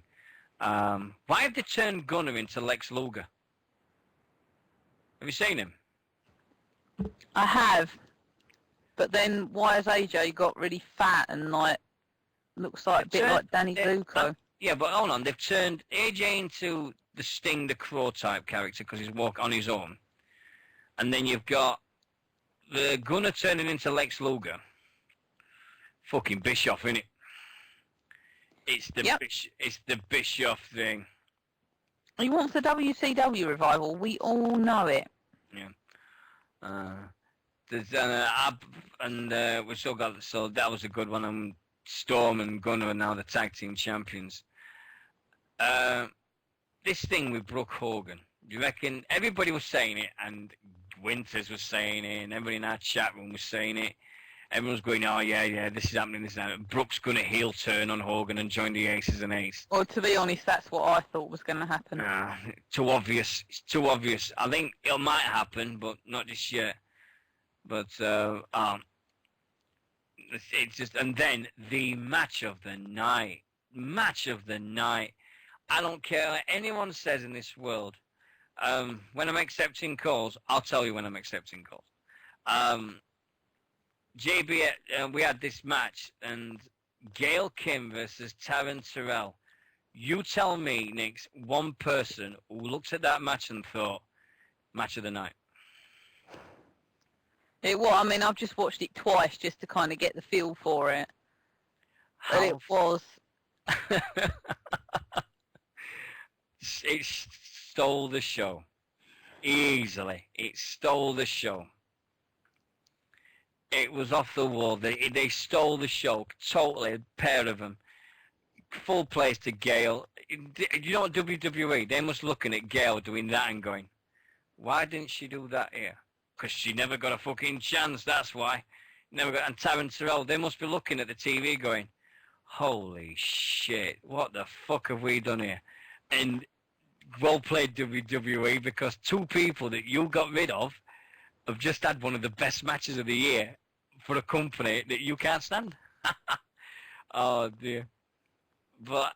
Why have they turned Gunner into Lex Luger? Have you seen him? I have. But then why has AJ got really fat and looks like a bit like Danny Zuko? Yeah, but hold on. They've turned AJ into the Sting the Crow type character because he's walking on his own. And then you've got the Gunner turning into Lex Luger. Fucking Bischoff, innit? It's the Bischoff thing. He wants the WCW revival. We all know it. Yeah. We still got, so that was a good one. And Storm and Gunner are now the tag team champions. This thing with Brooke Hogan, do you reckon everybody was saying it, and Winters was saying it, and everybody in our chat room was saying it. Everyone's going, oh yeah, this is happening, this is happening. Brooke's going to heel turn on Hogan and join the Aces and Ace. Well, to be honest, that's what I thought was going to happen. Too obvious. It's too obvious. I think it might happen, but not just yet. But it's just, and then the match of the night. I don't care what anyone says in this world. When I'm accepting calls, I'll tell you when I'm accepting calls. JB, we had this match, and Gail Kim versus Taryn Terrell. You tell me, Nix, one person who looked at that match and thought, match of the night. I've just watched it twice just to kind of get the feel for it. But it was... It stole the show. Easily. It stole the show. It was off the wall. They stole the show totally. A pair of them. Full place to Gale. you know WWE? They must looking at Gail doing that and going, why didn't she do that here? Because she never got a fucking chance. That's why. Never got. And Terrence Terrell, they must be looking at the TV going, holy shit, what the fuck have we done here? And well played WWE, because two people that you got rid of have just had one of the best matches of the year for a company that you can't stand. Oh dear. But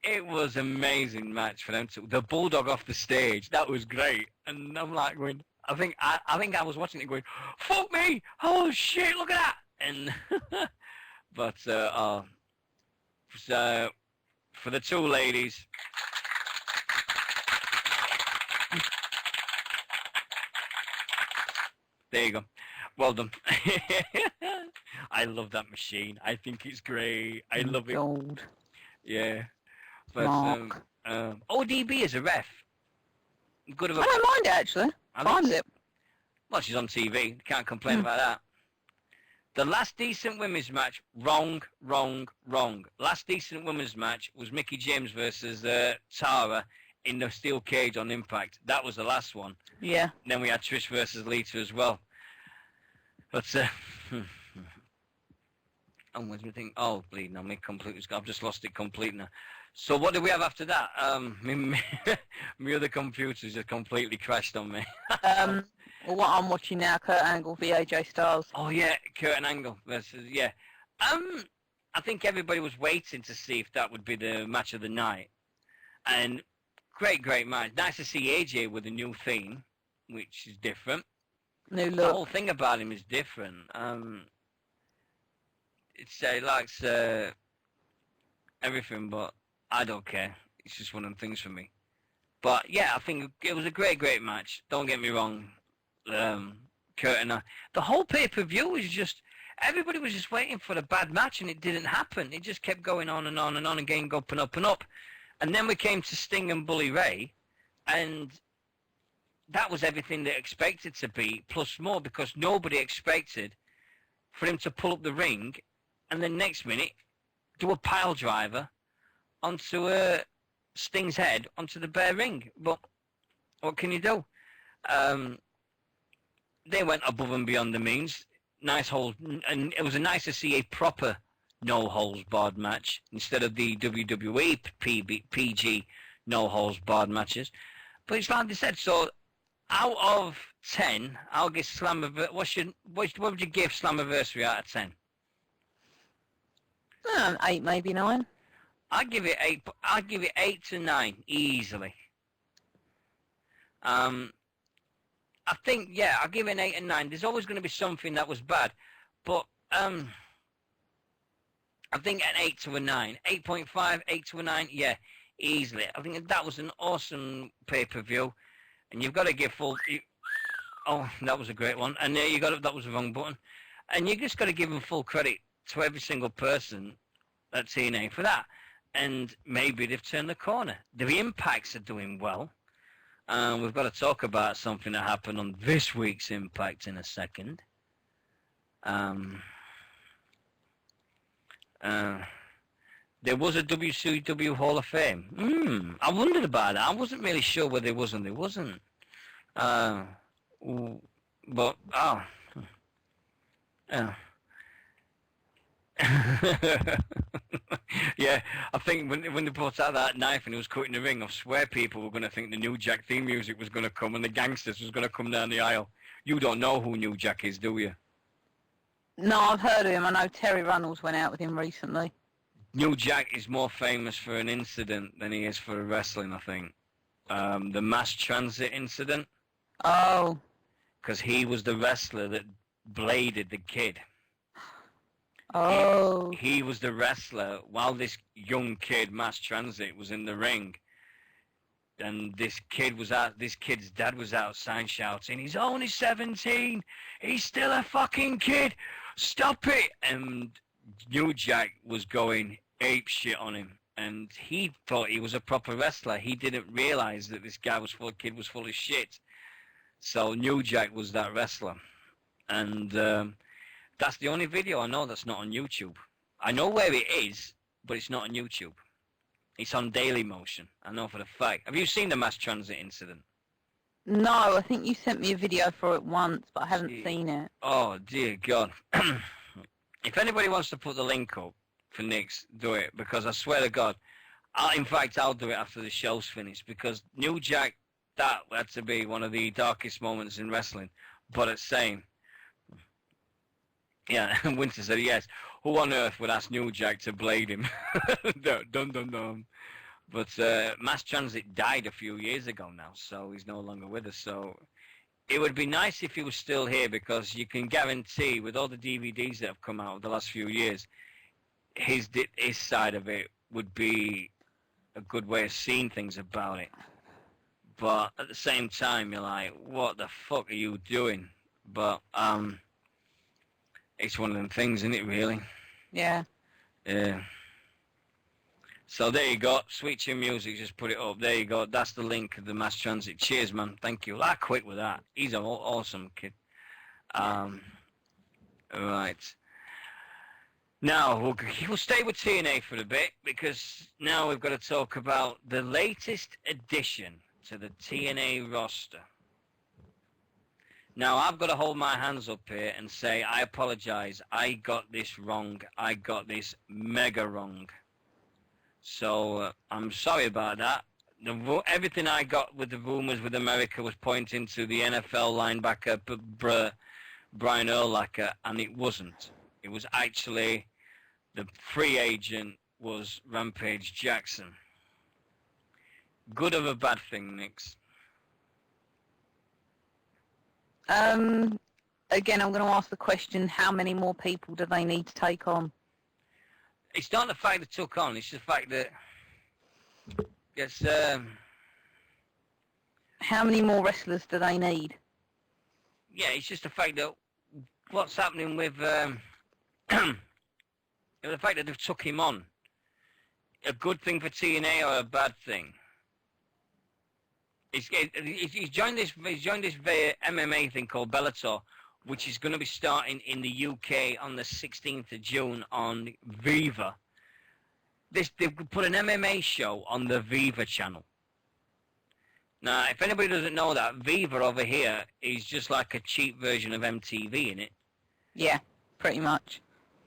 it was an amazing match for them to. The Bulldog off the stage, that was great. And I'm like going, I think I was watching it going, fuck me! Oh shit, look at that! And but so for the two ladies, there you go. Well done. I love that machine. I think it's great. I love it. Gold. Yeah. But Mark. ODB is a ref. Good of a. I don't mind it, actually. Fine with it. Well, she's on TV. Can't complain about that. The last decent women's match, wrong. Last decent women's match was Mickie James versus Tara in the steel cage on Impact. That was the last one. Yeah. And then we had Trish versus Lita as well. But and what do you think? Oh, bleeding on me completely. I've just lost it completely now. So what do we have after that? My other computer's just completely crashed on me. Well, what I'm watching now, Kurt Angle v AJ Styles. Oh yeah, Kurt Angle versus I think everybody was waiting to see if that would be the match of the night, and great match. Nice to see AJ with a new theme, which is different. New look. The whole thing about him is different. He likes everything, but I don't care. It's just one of the things for me. But yeah, I think it was a great match. Don't get me wrong. Kurt and the whole pay-per-view was just, everybody was just waiting for the bad match, and it didn't happen. It just kept going on and on and on, and going up and up and up. And then we came to Sting and Bully Ray, and that was everything they expected to be, plus more, because nobody expected for him to pull up the ring and then next minute do a pile driver onto Sting's head onto the bare ring. But what can you do? They went above and beyond the means. Nice hold, and it was nice to see a proper no holds barred match instead of the WWE PG no holds barred matches. But it's like they said. So out of 10, I'll give Slammiversary. What would you give Slammiversary out of 10? 8, maybe 9. I'd give it 8. I'd give it 8 to 9 easily. I think, yeah, I'll give it an 8 and 9. There's always going to be something that was bad, but I think an 8 to a 9, 8.5, 8 to a 9, yeah, easily. I think that was an awesome pay-per-view, and you've got to give full. Oh, that was a great one, and there you got it. That was the wrong button, and you just got to give them full credit to every single person at TNA for that, and maybe they've turned the corner. The Impacts are doing well. We've got to talk about something that happened on this week's Impact in a second. There was a WCW Hall of Fame. I wondered about that. I wasn't really sure whether there was or there wasn't. But, yeah, I think when they brought out that knife and he was cutting the ring, I swear people were going to think the New Jack theme music was going to come and the Gangsters was going to come down the aisle. You don't know who New Jack is, do you? No, I've heard of him. I know Terry Runnels went out with him recently. New Jack is more famous for an incident than he is for wrestling, I think. The mass transit incident. Oh. Because he was the wrestler that bladed the kid. Oh. He was the wrestler while this young kid, mass transit, was in the ring. And this kid's dad was outside shouting, he's only 17, he's still a fucking kid, stop it! And New Jack was going ape shit on him. And he thought he was a proper wrestler. He didn't realize that this kid was full of shit. So New Jack was that wrestler. And that's the only video I know that's not on YouTube. I know where it is, but it's not on YouTube. It's on Daily Motion. I know for the fact. Have you seen the mass transit incident? No, I think you sent me a video for it once, but I haven't seen it. Oh, dear God. If anybody wants to put the link up for Nix, do it, because I swear to God, in fact, I'll do it after the show's finished, because New Jack, that had to be one of the darkest moments in wrestling, but it's same. Yeah, Winter said yes. Who on earth would ask New Jack to blade him? Dun, dun, dun. But Mass Transit died a few years ago now, so he's no longer with us. So it would be nice if he was still here, because you can guarantee with all the DVDs that have come out the last few years, his side of it would be a good way of seeing things about it. But at the same time, you're like, what the fuck are you doing? But it's one of them things, isn't it, really? Yeah. Yeah. So there you go. Sweet Chin Music, just put it up. There you go. That's the link of the Mass Transit. Cheers, man. Thank you. That quick with that. He's an awesome kid. Right. Now, we'll stay with TNA for a bit, because now we've got to talk about the latest addition to the TNA roster. Now, I've got to hold my hands up here and say, I apologize. I got this wrong. I got this mega wrong. So, I'm sorry about that. Everything I got with the rumors with America was pointing to the NFL linebacker, Brian Urlacher, and it wasn't. It was actually the free agent was Rampage Jackson. Good or a bad thing, Nix? Again, I'm going to ask the question, how many more people do they need to take on? It's not the fact they took on, it's the fact that it's how many more wrestlers do they need? Yeah, it's just the fact that what's happening with the fact that they've took him on. A good thing for TNA or a bad thing? He's joined this MMA thing called Bellator, which is going to be starting in the UK on the 16th of June on Viva. They've put an MMA show on the Viva channel. Now, if anybody doesn't know that, Viva over here is just like a cheap version of MTV, innit? Yeah, pretty much.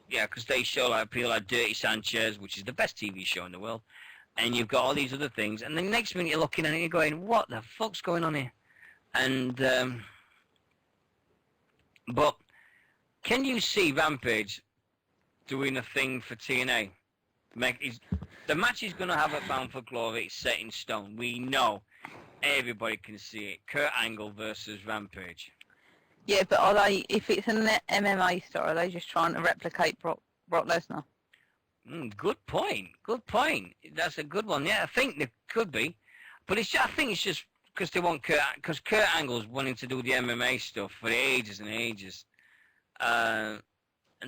Yeah, because they show like people like Dirty Sanchez, which is the best TV show in the world, and you've got all these other things, and the next minute you're looking at it and you're going, what the fuck's going on here? And but can you see Rampage doing a thing for TNA? The match is going to have a Bound for Glory. It's set in stone. We know. Everybody can see it. Kurt Angle versus Rampage. Yeah, but are they, if it's an MMA star, are they just trying to replicate Brock Lesnar? Good point. Good point. That's a good one. Yeah, I think there could be. But I think it's just because they want because Kurt Angle's wanting to do the MMA stuff for ages and ages. And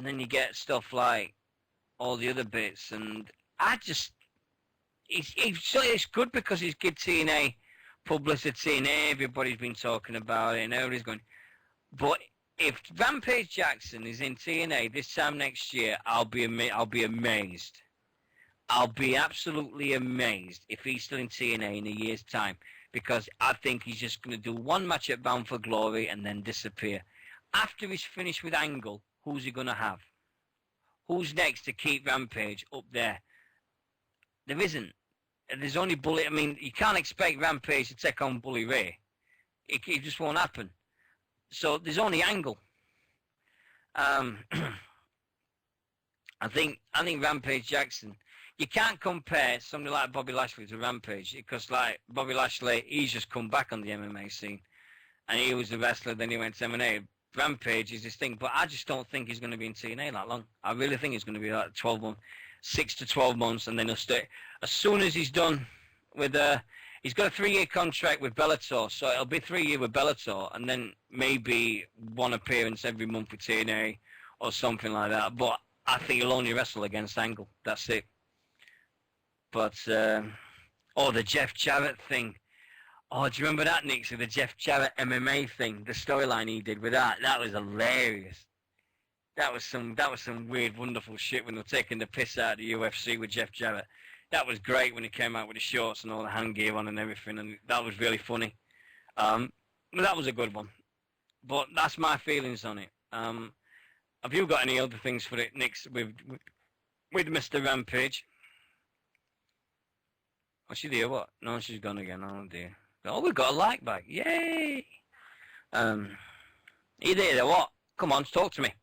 then you get stuff like all the other bits. And I just, it's good because it's good TNA publicity and everybody's been talking about it and everybody's going. But if Rampage Jackson is in TNA this time next year, I'll be amazed. I'll be absolutely amazed if he's still in TNA in a year's time, because I think he's just going to do one match at Bound for Glory and then disappear. After he's finished with Angle, who's he going to have? Who's next to keep Rampage up there? There isn't. There's only Bully. I mean, you can't expect Rampage to take on Bully Ray. It just won't happen. So there's only Angle. I think Rampage Jackson. You can't compare somebody like Bobby Lashley to Rampage, because like Bobby Lashley, he's just come back on the MMA scene, and he was a wrestler. Then he went to MMA. Rampage is this thing, but I just don't think he's going to be in TNA that long. I really think it's going to be like 12 months, 6 to 12 months, and then he'll stay. As soon as he's done with he's got a 3-year contract with Bellator, so it'll be 3 years with Bellator, and then maybe one appearance every month with TNA or something like that. But I think he'll only wrestle against Angle. That's it. But the Jeff Jarrett thing. Oh, do you remember that, Nixy? The Jeff Jarrett MMA thing, the storyline he did with that. That was hilarious. That was some weird, wonderful shit when they were taking the piss out of the UFC with Jeff Jarrett. That was great when he came out with the shorts and all the hand gear on and everything, and that was really funny. That was a good one. But that's my feelings on it. Have you got any other things for it, Nix, with Mr. Rampage? Oh, she there, what? No, she's gone again. Oh, dear. Oh, we've got a like back. Yay! You there, what? Come on, talk to me.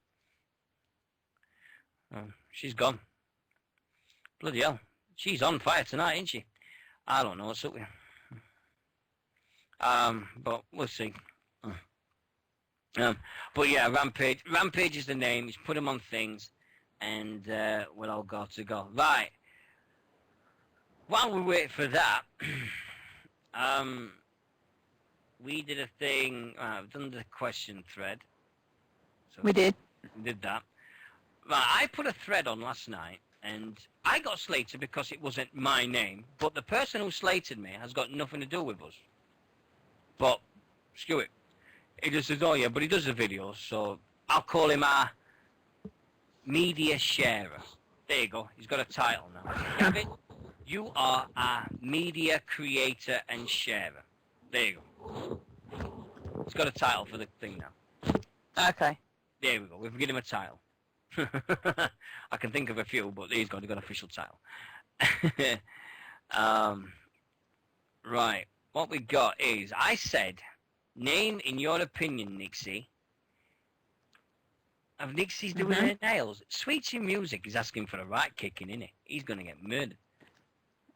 She's gone. Bloody hell. She's on fire tonight, ain't she? I don't know what's up with her. But we'll see. But yeah, Rampage. Rampage is the name. He's put him on things, and we'll all go to go. Right. While we wait for that, we did a thing. I've done the question thread. So We did that. Right, I put a thread on last night, and I got slated because it wasn't my name, but the person who slated me has got nothing to do with us. But screw it. He just says, oh yeah, but he does the videos, so I'll call him our media sharer. There you go. He's got a title now. Gavin, you are our media creator and sharer. There you go. He's got a title for the thing now. okay. There we go. We've given him a title. I can think of a few, but he's got an official title. Right. What we got is, I said, name in your opinion, Nixy, of Nixie's doing her nails. Sweet Chin Music is asking for a right kicking, innit? He's going to get murdered.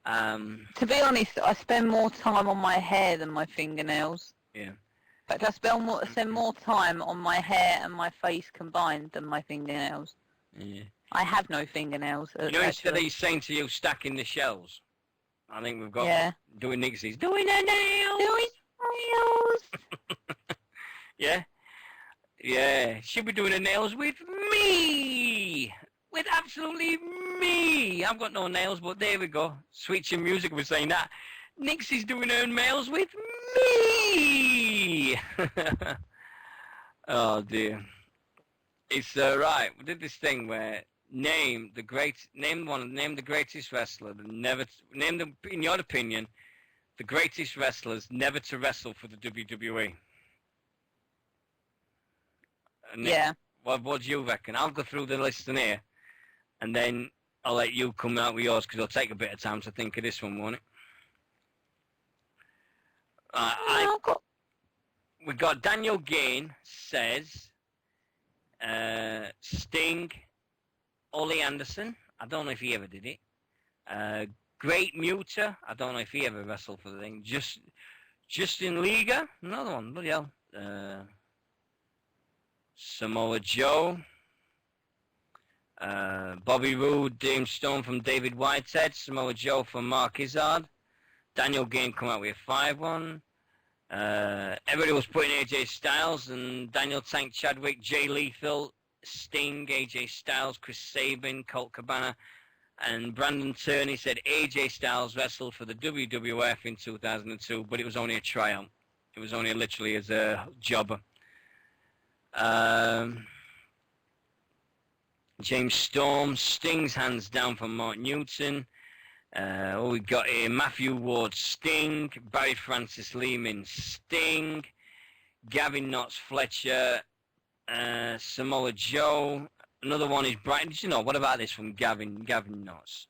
To be honest, I spend more time on my hair than my fingernails. Yeah. In fact, I spend more time on my hair and my face combined than my fingernails. Yeah. I have no fingernails. You know, instead of he's saying to you, stacking the shells, I think we've got doing Nixie's doing her nails. Doing nails. Yeah? Yeah. She'll be doing her nails with me. With absolutely me. I've got no nails, but there we go. Sweet Chin Music was saying that. Nixie's doing her nails with me. Oh dear. It's right. We did this thing where name the greatest wrestler that never in your opinion, the greatest wrestlers never to wrestle for the WWE. And Yeah. What do you reckon? I'll go through the list in here, and then I'll let you come out with yours because it'll take a bit of time to think of this one, won't it? We got Daniel Gain says Sting, Ollie Anderson. I don't know if he ever did it. Great Muta. I don't know if he ever wrestled for the thing. Justin Liga. Another one. Bloody hell. Samoa Joe. Bobby Roode, Dame Stone from David Whitehead. Samoa Joe from Mark Izzard. Daniel Gain come out with a 5-1. Everybody was putting AJ Styles and Daniel Tank Chadwick, Jay Lethal, Sting, AJ Styles, Chris Sabin, Colt Cabana, and Brandon Turney said AJ Styles wrestled for the WWF in 2002, but it was only a tryout. It was only literally as a jobber. James Storm, Sting's hands down from Mark Newton. We got here Matthew Ward, Sting, Barry Francis Lehman, Sting, Gavin Knotts Fletcher, Samoa Joe. Another one is Brian. Did you know? What about this from Gavin Knotts?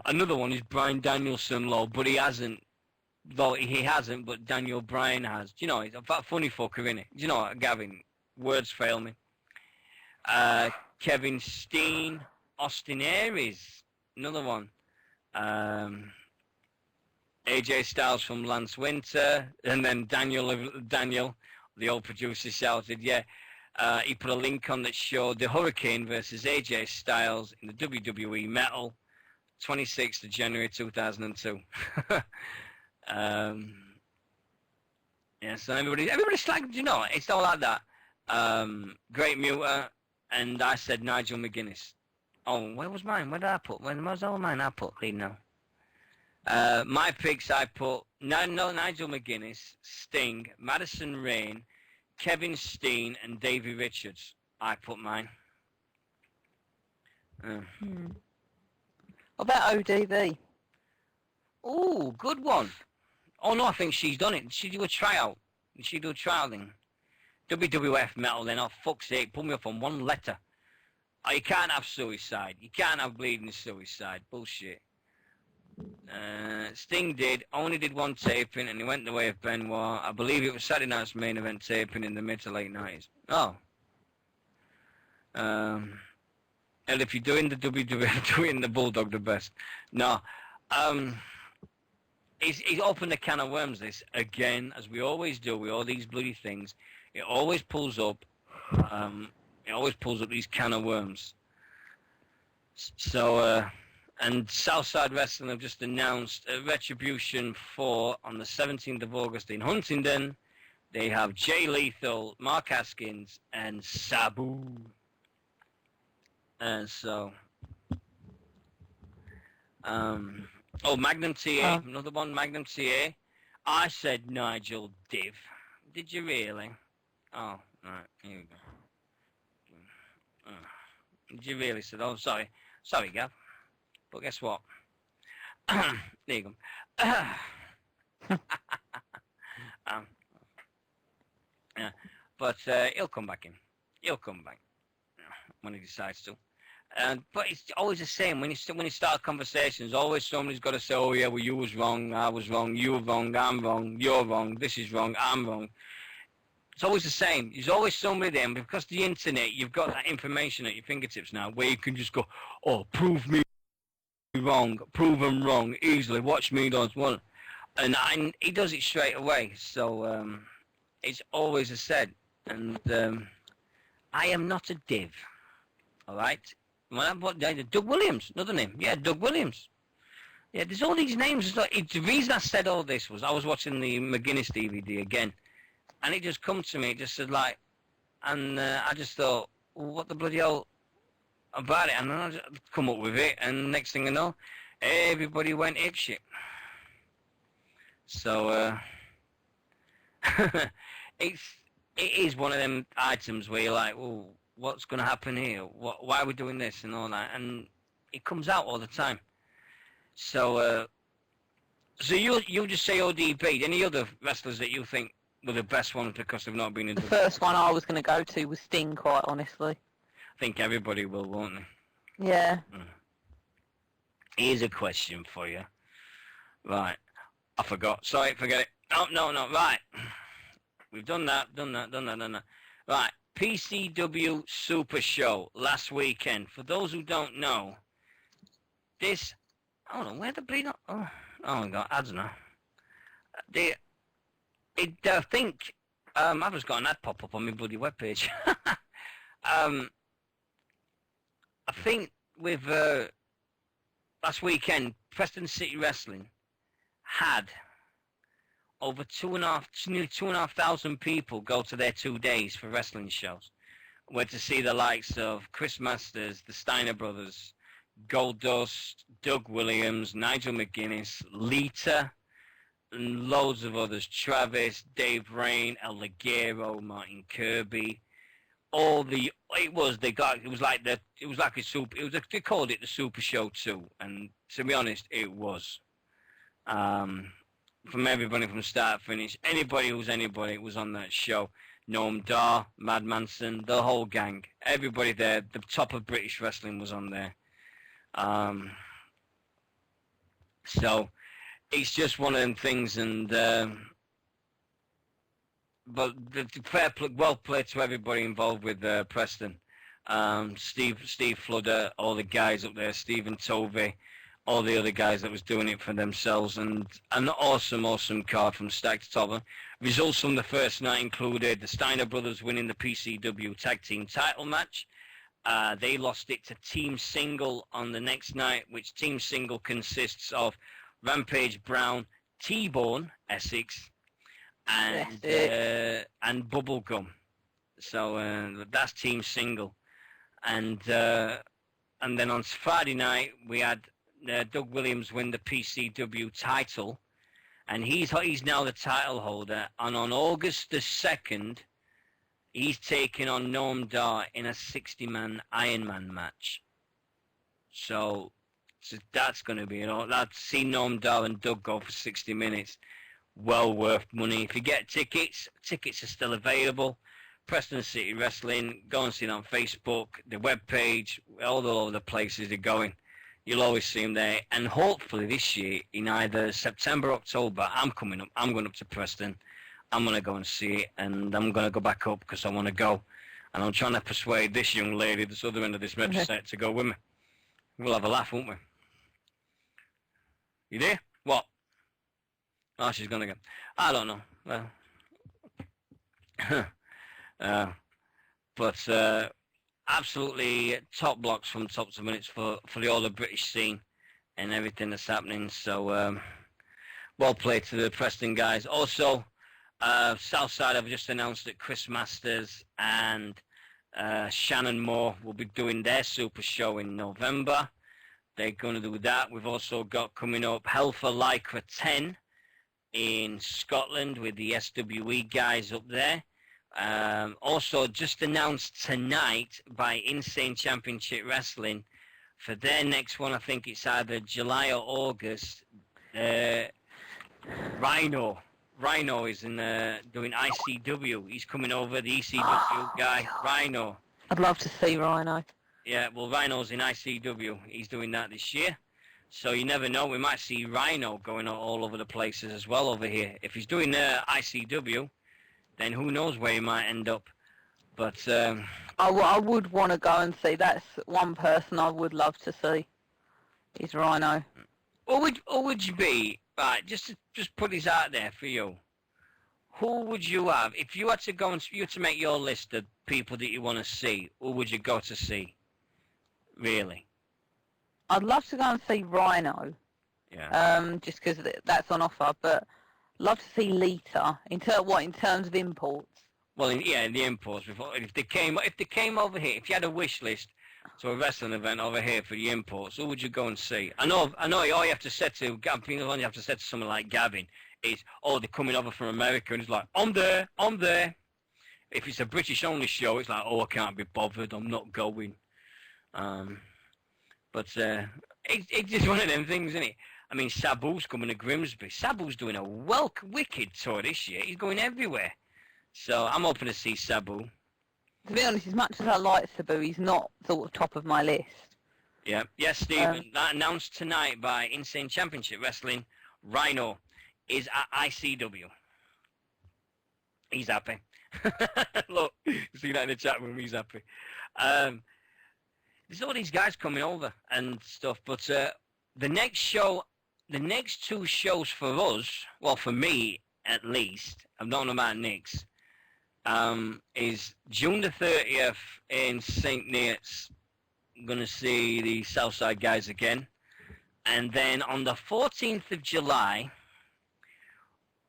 Another one is Brian Danielson Low, but he hasn't. Though he hasn't, but Daniel Bryan has. Do you know? He's a funny fucker, isn't he? Do you know what, Gavin? Words fail me. Kevin Steen, Austin Aries. Another one. AJ Styles from Lance Winter, and then Daniel, the old producer, shouted, yeah. He put a link on that showed the Hurricane versus AJ Styles in the WWE Metal, 26th of January 2002. Yeah, so everybody's like, you know, it's all like that. Great Muta, and I said Nigel McGuinness. Oh, where was mine? Where did I put? Where was all mine? I put clean now. My picks I put Nigel McGuinness, Sting, Madison Rayne, Kevin Steen, and Davey Richards. I put mine. What about ODB? Oh, good one. Oh no, I think she's done it. She do a tryout. She do a trial thing. WWF metal then, oh fuck's sake, put me up on one letter. Oh, you can't have suicide. You can't have bleeding suicide. Bullshit. Sting only did one taping and he went the way of Benoit. I believe it was Saturday night's main event taping in the mid to late 90s. Oh. And if you're doing the WWF, doing the Bulldog the best. No. He's opened a can of worms, this, again, as we always do with all these bloody things. It always pulls up these can of worms. So, and Southside Wrestling have just announced a Retribution 4 on the 17th of August in Huntingdon. They have Jay Lethal, Mark Haskins, and Sabu. And so, Magnum TA, another one, Magnum TA. I said Nigel Div. Did you really? Oh, right, here we go. Did you really? Said, oh, sorry, Gav. But guess what? There you go. Yeah, but he'll come back in. He'll come back when he decides to. But it's always the same. When you start conversations, always somebody's got to say, oh yeah, well you was wrong, I was wrong, you were wrong, I'm wrong, you're wrong, this is wrong, I'm wrong. It's always the same. There's always somebody there, and because of the internet, you've got that information at your fingertips now, where you can just go, oh, prove me wrong, prove them wrong, easily, watch me those one. And he does it straight away, so it's always a said. And I am not a div, alright? Doug Williams, another name. Yeah, Doug Williams. Yeah, there's all these names. The reason I said all this was I was watching the McGuinness DVD again, and it just come to me, it just said like, and I just thought, well, what the bloody hell about it? And then I just come up with it, and next thing I know, everybody went apeshit. So it is one of them items where you're like, well, what's going to happen here? Why are we doing this and all that? And it comes out all the time. So so you just say ODB. Any other wrestlers that you think were the best ones because they've not been in the first one I was going to go to was Sting, quite honestly. I think everybody will, won't they? Yeah. Here's a question for you. Right. I forgot. Sorry, forget it. Oh, no, right. We've done that. Right. PCW Super Show last weekend. For those who don't know, this... I don't know, where the bleed... Oh my God, I don't know. I think... I've just got an ad pop up on my bloody webpage. I think with... last weekend, Preston City Wrestling had over nearly 2,500 people go to their 2 days for wrestling shows. Where to see the likes of Chris Masters, the Steiner Brothers, Goldust, Doug Williams, Nigel McGuinness, Lita, and loads of others. Travis, Dave Rain, El Ligero, Martin Kirby. They called it the Super Show 2, and to be honest, it was. From everybody from start to finish, anybody who's anybody was on that show. Noam Dar, Mad Manson, the whole gang, everybody there. The top of British wrestling was on there. So it's just one of them things, and but well played to everybody involved with Preston. Steve Fludder, all the guys up there, Stephen Tovey, all the other guys that was doing it for themselves, and an awesome card from stack to top. Results from the first night included the Steiner Brothers winning the PCW Tag Team title match. They lost it to Team Single on the next night, which Team Single consists of Rampage Brown, T-Bone, Essex, and Bubblegum. So that's Team Single. And then on Friday night, we had Doug Williams win the PCW title, and he's now the title holder. And on August the 2nd, he's taking on Noam Dar in a 60-man Iron Man match. So So that's going to be, that's see Norm Dar and Doug go for 60 minutes. Well worth money. If you get tickets are still available. Preston City Wrestling, go and see it on Facebook, the webpage, all over the places they're going. You'll always see them there. And hopefully this year, in either September or October, I'm coming up. I'm going up to Preston. I'm going to go and see it, and I'm going to go back up because I want to go. And I'm trying to persuade this young lady, this other end of this metro set, to go with me. We'll have a laugh, won't we? You there? What? Oh, she's going to go. I don't know. Well, but absolutely top blocks from top to minutes for all the British scene and everything that's happening. So well played to the Preston guys. Also, Southside have just announced that Chris Masters and Shannon Moore will be doing their super show in November. They're going to do that. We've also got coming up Hell for Lycra 10 in Scotland with the SWE guys up there. Also just announced tonight by Insane Championship Wrestling for their next one. I think it's either July or August. Rhino is in doing ICW. He's coming over, the ECW guy. Rhino. I'd love to see Rhino. Yeah, well, Rhino's in ICW. He's doing that this year. So you never know. We might see Rhino going all over the places as well over here. If he's doing ICW, then who knows where he might end up. But I would want to go and see. That's one person I would love to see. Is Rhino. Or would you be, right, just put this out there for you. Who would you have, if you had to go and, you had to make your list of people that you want to see, who would you go to see? Really? I'd love to go and see Rhino. Yeah. Just because that's on offer, but love to see Lita. In terms of imports? Well, yeah, the imports. If they came over here, if you had a wish list to a wrestling event over here for the imports, who would you go and see? I know. All you have to say to Gavin, all you have to say to someone like Gavin is, "Oh, they're coming over from America," and he's like, "I'm there." If it's a British only show, it's like, "Oh, I can't be bothered. I'm not going." But it's just one of them things, isn't it? I mean, Sabu's coming to Grimsby. Sabu's doing a wicked tour this year. He's going everywhere. So I'm hoping to see Sabu. To be honest, as much as I like Sabu, he's not sort of top of my list. Yeah. Yes, Stephen. That announced tonight by Insane Championship Wrestling. Rhino is at ICW. He's happy. Look, see that in the chat room. He's happy. There's all these guys coming over and stuff, but the next two shows for us, well, for me at least, I'm not about Nick's, is June the 30th in St. Neots. I'm going to see the Southside guys again. And then on the 14th of July,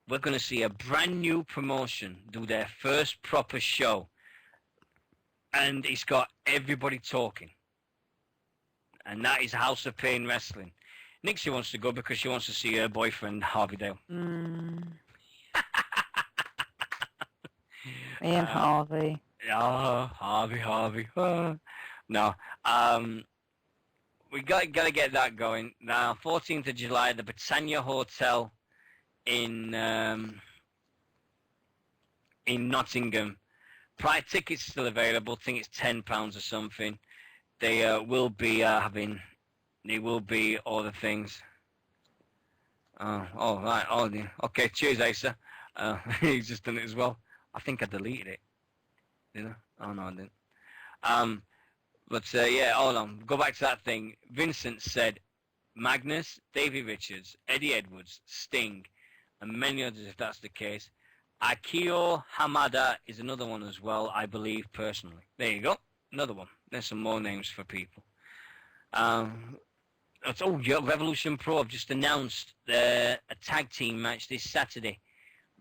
we're going to see a brand new promotion do their first proper show. And it's got everybody talking. And that is House of Pain Wrestling. Nixie wants to go because she wants to see her boyfriend, Harvey Dale. Ian Harvey. Oh, Harvey. No. We got to get that going. Now, 14th of July, the Britannia Hotel in Nottingham. Price tickets still available. I think it's £10 or something. They will be all the things. Oh, right. Oh, yeah. Okay. Cheers, Asa. He's just done it as well. I think I deleted it. Did I? Oh, no, I didn't. But, yeah, hold on. Go back to that thing. Vincent said Magnus, Davey Richards, Eddie Edwards, Sting, and many others if that's the case. Akio Hamada is another one as well, I believe, personally. There you go. Another one. There's some more names for people. Revolution Pro have just announced a tag team match this Saturday.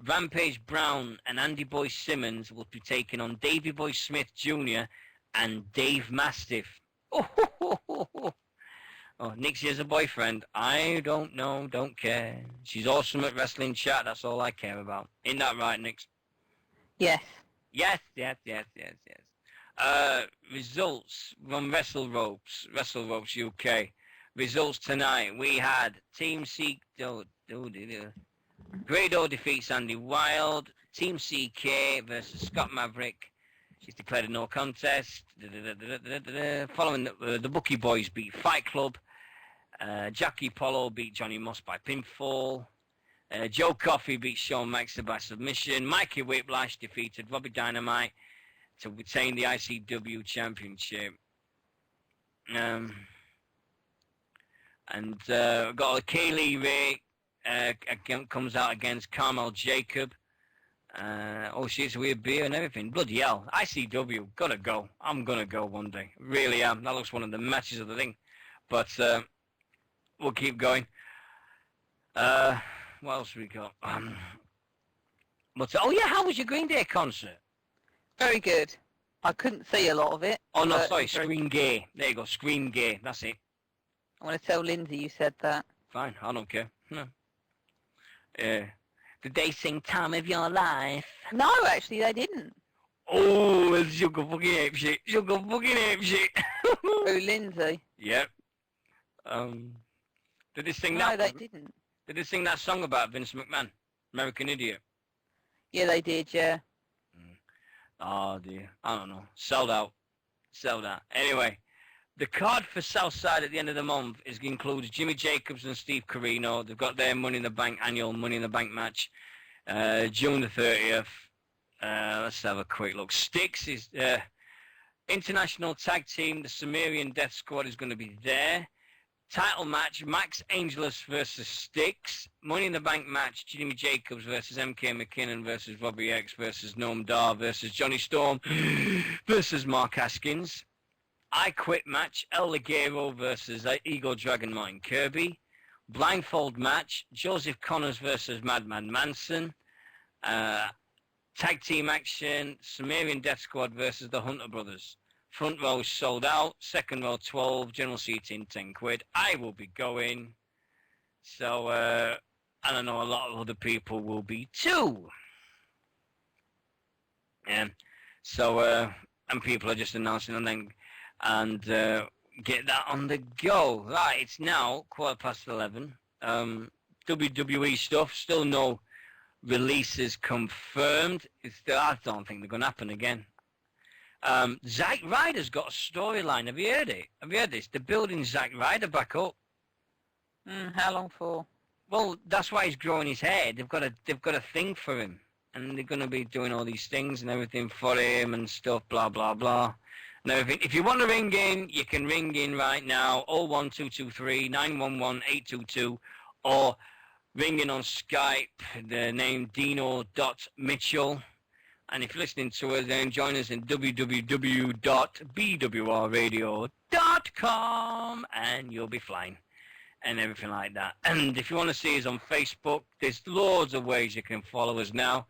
Rampage Brown and Andy Boy Simmons will be taking on Davey Boy Smith Jr. and Dave Mastiff. Oh, Nixie has a boyfriend. I don't know, don't care. She's awesome at wrestling chat. That's all I care about. Ain't that right, Nix? Yes. Yes. Results from Wrestle Ropes UK. Results tonight. We had Team C... Grado defeats Andy Wild. Team CK versus Scott Maverick. She's declared a no contest. Following the Bookie Boys beat Fight Club. Jackie Polo beat Johnny Moss by pinfall. Joe Coffey beat Shawn Maxter by submission. Mikey Whiplash defeated Robbie Dynamite to retain the ICW Championship. And got Kaylee Ray comes out against Carmel Jacob. She has a weird beer and everything. Bloody hell. ICW, gotta go. I'm gonna go one day. Really am. That looks one of the matches of the thing. But we'll keep going. What else we got? How was your Green Day concert? Very good. I couldn't see a lot of it. Oh, no, sorry, Screen Gay. There you go, Screen Gay. That's it. I want to tell Lindsay you said that. Fine, I don't care. No. Did they sing Time of Your Life? No, actually, they didn't. Oh, it's sugar fucking ape shit. Sugar fucking ape shit. Who, Lindsay? Yep. Did they sing that? No, they didn't. Did they sing that song about Vince McMahon? American Idiot? Yeah, they did, yeah. Oh, dear. I don't know. Sold out. Anyway, the card for Southside at the end of the month includes Jimmy Jacobs and Steve Corino. They've got their annual Money in the Bank match, June the 30th. Let's have a quick look. Styx is international tag team. The Sumerian Death Squad is going to be there. Title match, Max Angelus versus Styx. Money in the Bank match, Jimmy Jacobs versus MK McKinnon versus Robbie X versus Noam Dar versus Johnny Storm versus Mark Haskins. I Quit match, El Ligero versus Ego Dragon Martin Kirby. Blindfold match, Joseph Connors versus Madman Manson. Tag team action, Sumerian Death Squad versus the Hunter Brothers. Front row sold out, second row 12, general seating 10 quid. I will be going, so I don't know, a lot of other people will be too. And people are just announcing and get that on the go. Right, it's now 11:15. WWE stuff, still no releases confirmed. I don't think they're going to happen again. Zack Ryder's got a storyline. Have you heard it? Have you heard this? They're building Zack Ryder back up. How long for? Well, that's why he's growing his hair. They've got a thing for him, and they're going to be doing all these things and everything for him and stuff. Blah blah blah. And everything. If you want to ring in, you can ring in right now. 01223 911 822, or ring in on Skype. The name Dino.Mitchell. And if you're listening to us, then join us in www.bwrradio.com, and you'll be flying and everything like that. And if you want to see us on Facebook, there's loads of ways you can follow us now.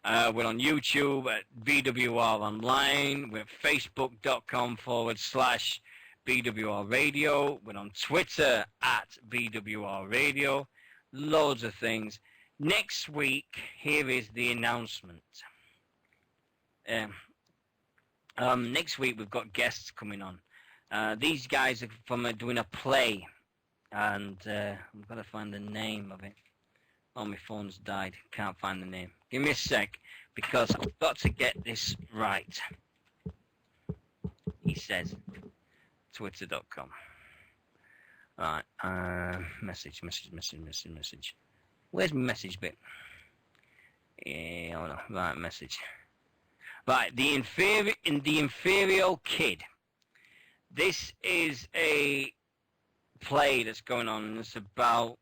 We're on YouTube at BWR Online. We're at facebook.com/BWR Radio. We're on Twitter at BWR Radio. Loads of things. Next week, here is the announcement. Next week we've got guests coming on. These guys are from doing a play, and I've got to find the name of it. Oh, my phone's died. Can't find the name. Give me a sec, because I've got to get this right. He says, twitter.com. Right, message. Where's my message bit? Yeah, hold on. Right, message. Right, the Inferior Kid. This is a play that's going on, and it's about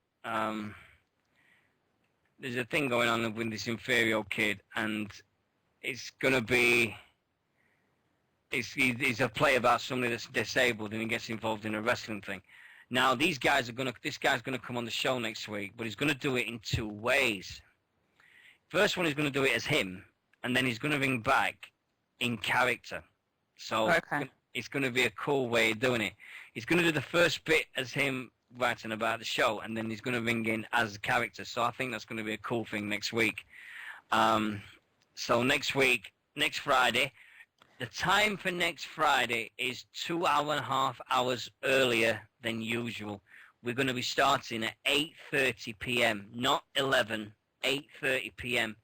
there's a thing going on with this Inferior Kid, and it's gonna be it's a play about somebody that's disabled, and he gets involved in a wrestling thing. Now this guy's gonna come on the show next week, but he's gonna do it in two ways. First one, he's gonna do it as him, and then he's going to ring back in character. So it's going to be a cool way of doing it. He's going to do the first bit as him writing about the show, and then he's going to ring in as a character. So I think that's going to be a cool thing next week. So next week, next Friday, The time for next Friday is 2.5 hours earlier than usual. We're going to be starting at 8:30 p.m., not 11, 8:30 p.m.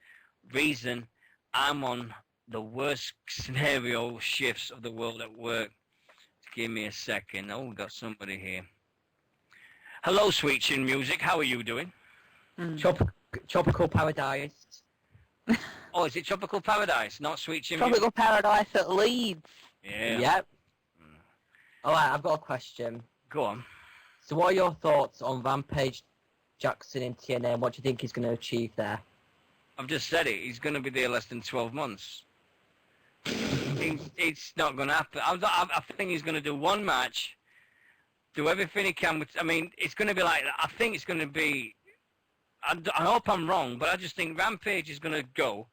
Reason, I'm on the worst scenario shifts of the world at work. Give me a second. Oh, we got somebody here. Hello, Sweet Chin Music. How are you doing? Tropical Paradise. Oh, is it Tropical Paradise, not Sweet Chin Tropical Music? Paradise at Leeds. Yeah. Yep. Alright, I've got a question. Go on. So what are your thoughts on Rampage Jackson in TNA and what do you think he's going to achieve there? I've just said it. He's going to be there less than 12 months. It's not going to happen. I think he's going to do one match, do everything he can. It's going to be like that. I think it's going to be... I hope I'm wrong, but I just think Rampage is going to go.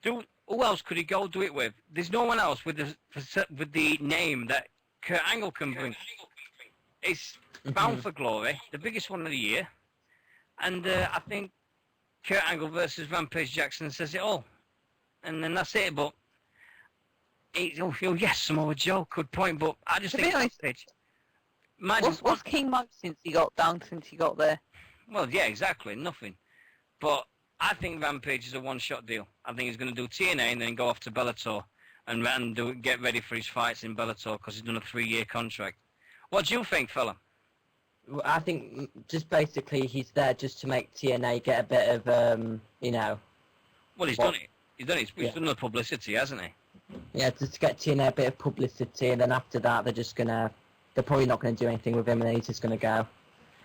Who else could he go do it with? There's no one else with the name that Kurt Angle can bring. It's Bound for Glory, the biggest one of the year. And I think Kurt Angle versus Rampage Jackson says it all. And then that's it, but... yes, Samoa Joe, good point, but I just think Rampage... What's King Mo since he got there? Well, yeah, exactly, nothing. But I think Rampage is a one-shot deal. I think he's going to do TNA and then go off to Bellator and get ready for his fights in Bellator because he's done a 3-year contract. What do you think, fella? I think just basically he's there just to make TNA get a bit of, Well, he's done it. He's done the publicity, hasn't he? Yeah, just to get TNA a bit of publicity, and then after that they're probably not going to do anything with him, and he's just going to go.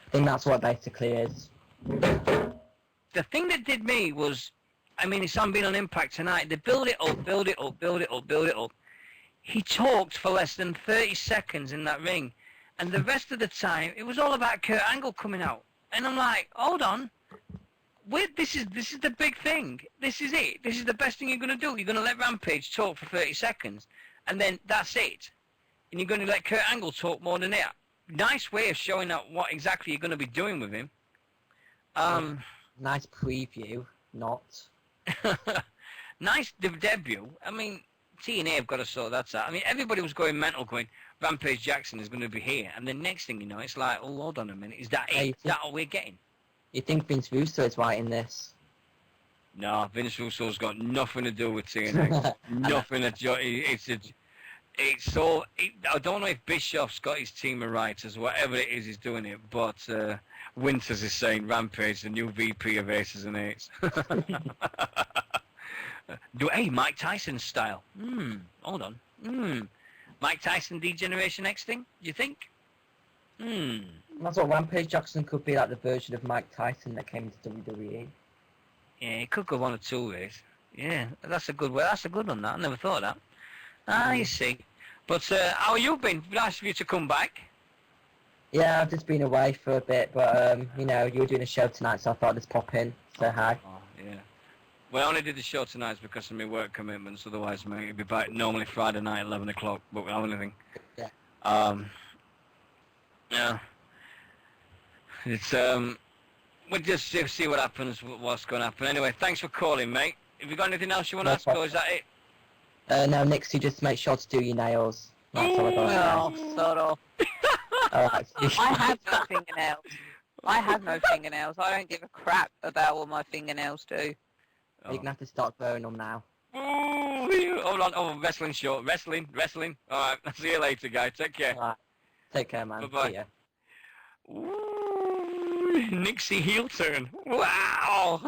I think that's what it basically is. The thing that did me was, it's on being on Impact tonight. They build it up. He talked for less than 30 seconds in that ring, and the rest of the time it was all about Kurt Angle coming out. And I'm like, hold on, wait, this is the big thing. This is it. This is the best thing you're going to do. You're going to let Rampage talk for 30 seconds, and then that's it. And you're going to let Kurt Angle talk more than that. Nice way of showing out what exactly you're going to be doing with him. Nice preview, not. Nice debut. TNA have got to sort that out. Everybody was going mental going, Rampage Jackson is going to be here. And the next thing you know, it's like, oh, hold on a minute. Is that it? Is that all we're getting? You think Vince Russo is writing this? No, Vince Russo's got nothing to do with TNA. Nothing to do. I don't know if Bischoff's got his team of writers, whatever it is, he's doing it, but Winters is saying Rampage, the new VP of Aces and Eights. Mike Tyson style. Hold on. Mike Tyson D-Generation X thing, you think? That's what Rampage Jackson could be, like the version of Mike Tyson that came to WWE. Yeah, it could go one or two ways. Yeah, that's a good way. That's a good one, that. I never thought of that. You see. But how you been? Nice for you to come back. Yeah, I've just been away for a bit, but, you were doing a show tonight, so I thought I'd just pop in, say hi. Oh, yeah. Well, I only did the show tonight because of my work commitments, otherwise, mate, it'd be back normally Friday night, 11 o'clock, but without anything. Yeah. Yeah. It's, we'll just see what happens, what's going to happen. Anyway, thanks for calling, mate. Have you got anything else you want to ask, or is that it? No, Nixy, just make sure to do your nails. That's all I got to say. Sort of. Alright. I have no fingernails. I have no fingernails. I don't give a crap about what my fingernails do. You're going to have to start growing them now. Hold on. Oh, wrestling show. Wrestling. Alright, I'll see you later, guys. Take care. Alright. Take care, man. Bye-bye. See ya. Ooh, Nixy heel turn. Wow.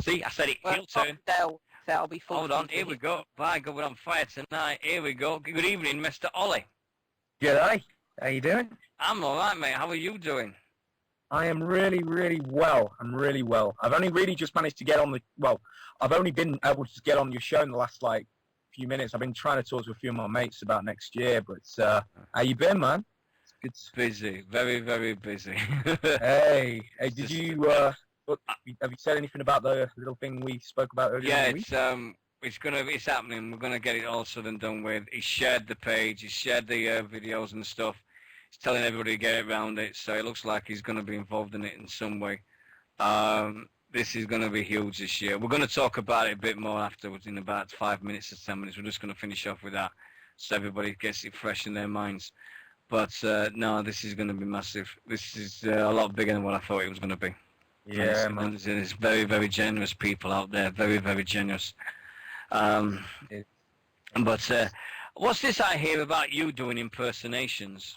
See, I said it. Heel turn. That'll be full. Hold on. Here we go. By God, we're on fire tonight. Here we go. Good evening, Mr. Ollie. G'day. How you doing? I'm alright, mate. How are you doing? I am really, really well. I'm really well. I've only really just managed to get on I've only been able to get on your show in the last, few minutes. I've been trying to talk to a few of my mates about next year, but, how you been, man? It's busy. Very, very busy. Hey, did you, have you said anything about the little thing we spoke about earlier in the week? It's happening. We're gonna get it all said and done with. He shared the page. He shared the videos and stuff. He's telling everybody to get around it. So it looks like he's gonna be involved in it in some way. This is going to be huge this year. We're going to talk about it a bit more afterwards in about 5 minutes or 10 minutes. We're just going to finish off with that so everybody gets it fresh in their minds. But no, this is going to be massive. This is a lot bigger than what I thought it was going to be. Yeah, And man. there's very, very generous people out there. Very, very generous. But what's this I hear about you doing impersonations?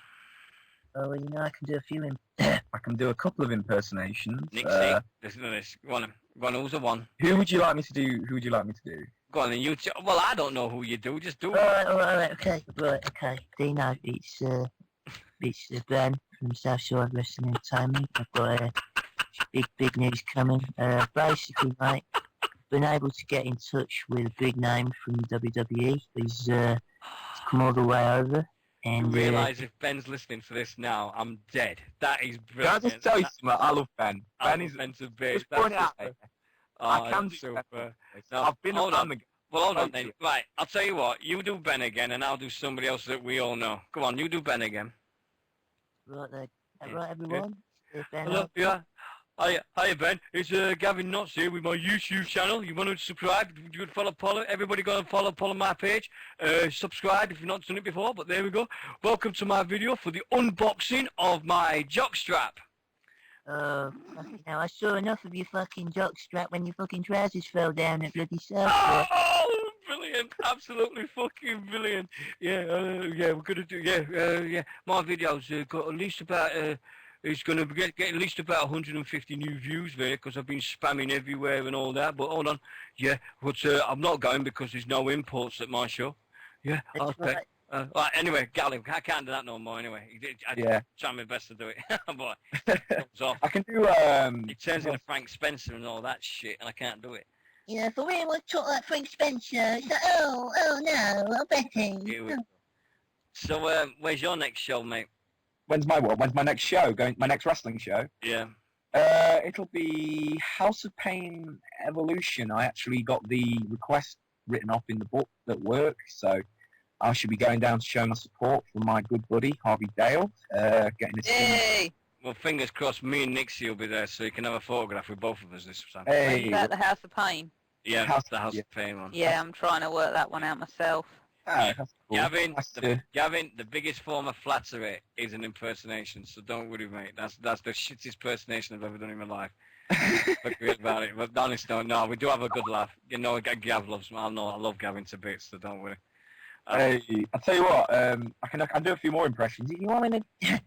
Oh, well, I can do a few. I can do a couple of impersonations. Nixy, listen to this. Go on, who's the one? Who would you like me to do? Who would you like me to do? Go on, and you. Well, I don't know who you do. Just do it. All right, okay. Dino, it's Ben from Southside Wrestling Entertainment. I've got big news coming. Basically, mate, been able to get in touch with a big name from WWE. He's come all the way over. You And realise if Ben's listening to this now, I'm dead. That is Can I brilliant. just tell you something? I love Ben. Ben is Ben's a bit. just point it out. Oh, I can that's do super. better. No, I've been hold around on. the. Well, hold on Oh, then. shit. Right, I'll tell you what. You do Ben again, and I'll do somebody else that we all know. Go on, you do Ben again. right, Yeah. right, everyone. Ben, Hello, yeah. Hiya, Ben. It's Gavin Knotts here with my YouTube channel. You want to subscribe? You could follow. Everybody go and follow my page. Subscribe if you've not done it before. But there we go. Welcome to my video for the unboxing of my jockstrap. fucking hell, I saw enough of your fucking jockstrap when your fucking trousers fell down at bloody Oh, brilliant! Absolutely fucking brilliant. Yeah, we're gonna do. Yeah. My videos got at least about. It's gonna get at least about 150 new views there because I've been spamming everywhere and all that. But hold on, yeah, but I'm not going because there's no imports at my show. Yeah, okay. Right, anyway, Gally, I can't do that no more. Anyway, I try my best to do it, but it comes off. I can do. It turns into Frank Spencer and all that shit, and I can't do it. Yeah, for real, I talk like Frank Spencer. It's like, oh no, I bet Here we go. So, where's your next show, mate? When's my what? When's my next show? My next wrestling show? Yeah. It'll be House of Pain Evolution. I actually got the request written off in the book at work, so I should be going down to show my support for my good buddy Harvey Dale. Getting his. Yay! Well, fingers crossed, me and Nixy will be there, so you can have a photograph with both of us this time. Hey, Is that the House of Pain? Yeah, House- the House yeah. of Pain one. Yeah, I'm trying to work that one out myself. that's cool. Gavin, That's, Gavin, the biggest form of flattery is an impersonation, so don't worry, mate. That's the shittest impersonation I've ever done in my life. Forget about it. But honestly, no, we do have a good laugh. You know, Gav loves me. I love Gavin to bits, so don't worry. Hey, I'll tell you what. I can do a few more impressions. You want me to?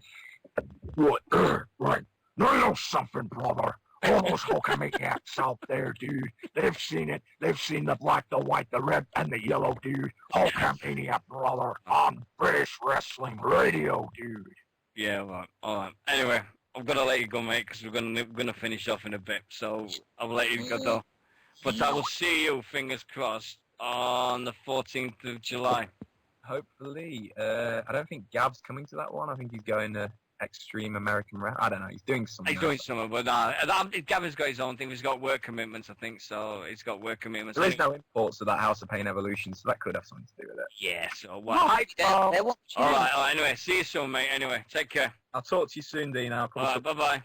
Right. Now you know something, brother. All those Hulk maniacs out there, dude. They've seen it. They've seen the black, the white, the red, and the yellow, dude. Hulk maniac, brother, on British Wrestling Radio, dude. Yeah, all right. Anyway, I'm gonna let you go, mate, because we're gonna finish off in a bit. So I'll let you go, though. But I will see you, fingers crossed, on the 14th of July. Hopefully. I don't think Gab's coming to that one. I think he's going to Extreme American Rap. I don't know. He's doing something. He's doing something, but Gavin's got his own thing. He's got work commitments, I think. So he's got work commitments. There is no imports to that House of Pain Evolution, so that could have something to do with it. Yeah. So what? They're watching. All right. Anyway, see you soon, mate. Anyway, take care. I'll talk to you soon, Dean. I'll come All right. Bye.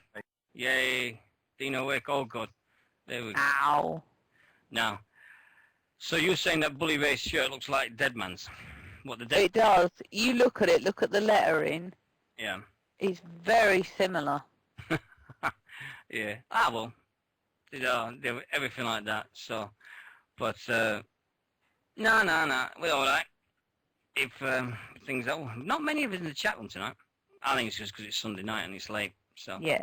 Yay. Dino Wick. Oh, good. There we go. Ow. Now, so you're saying that Bully Ray's shirt looks like Dead Man's? What the Dead? It does. You look at it. Look at the lettering. Yeah. It's very similar. Yeah. Well, they were everything like that. So, but no, we're all right. If things are not many of us in the chat room tonight. I think it's just because it's Sunday night and it's late. So Yeah.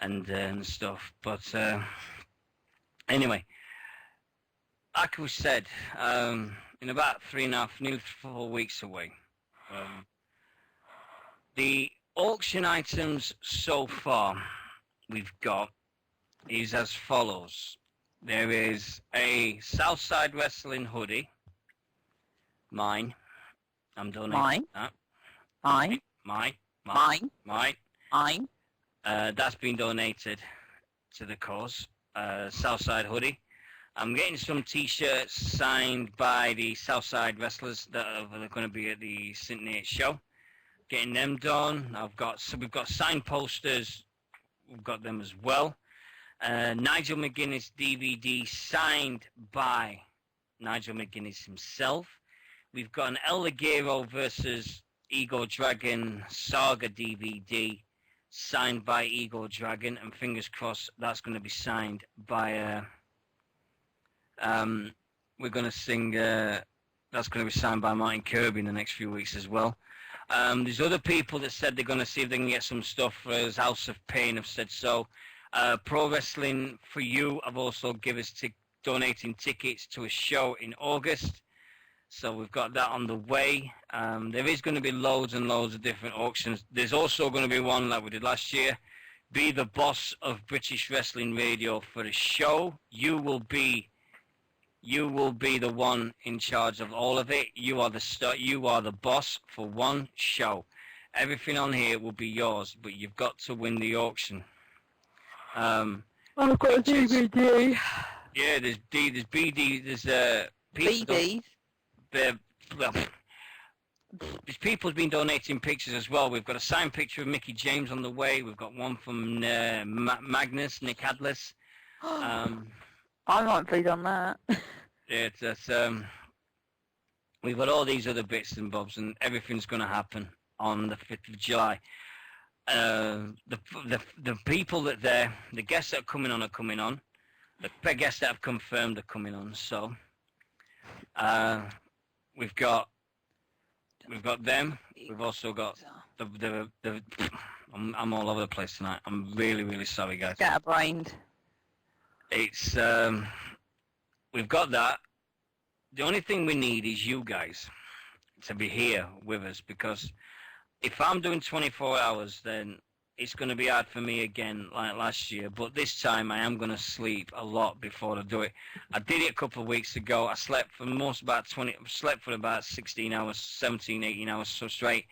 and stuff. But anyway, like we said, in about 3.5, nearly 4 weeks away, the auction items so far we've got is as follows. There is a Southside Wrestling hoodie. Mine. I'm donating Mine. that. Mine. Mine. That's been donated to the cause. Southside hoodie. I'm getting some T-shirts signed by the Southside wrestlers that are going to be at the St. Nate's show. Getting them done. We've got signed posters. We've got them as well. Nigel McGuinness DVD signed by Nigel McGuinness himself. We've got an El Ligero versus Ego Dragon Saga DVD signed by Ego Dragon, and fingers crossed that's going to be signed by we're going to sing that's going to be signed by Martin Kirby in the next few weeks as well. There's other people that said they're going to see if they can get some stuff for us. House of Pain have said so. Pro Wrestling for You have also given us donating tickets to a show in August. So we've got that on the way. There is going to be loads and loads of different auctions. There's also going to be one like we did last year. Be the boss of British Wrestling Radio for the show. You will be the one in charge of all of it. You are the boss for one show. Everything on here will be yours, but you've got to win the auction. I've got a DVD. Yeah, there's BD, there's people. BDs. Well, there's people's been donating pictures as well. We've got a signed picture of Mickey James on the way. We've got one from Magnus, Nick Hadless. I might feed on that. Yeah, we've got all these other bits and bobs, and everything's going to happen on the 5th of July. The people the guests that are coming on. The guests that have confirmed are coming on. So we've got them. We've also got the I'm all over the place tonight. I'm really, really sorry, guys. Scatterbrained. It's we've got that. The only thing we need is you guys to be here with us, because if I'm doing 24 hours, then it's going to be hard for me again like last year. But this time I am going to sleep a lot before I do it. I did it a couple of weeks ago. I slept for about 16 hours, 17, 18 hours so straight.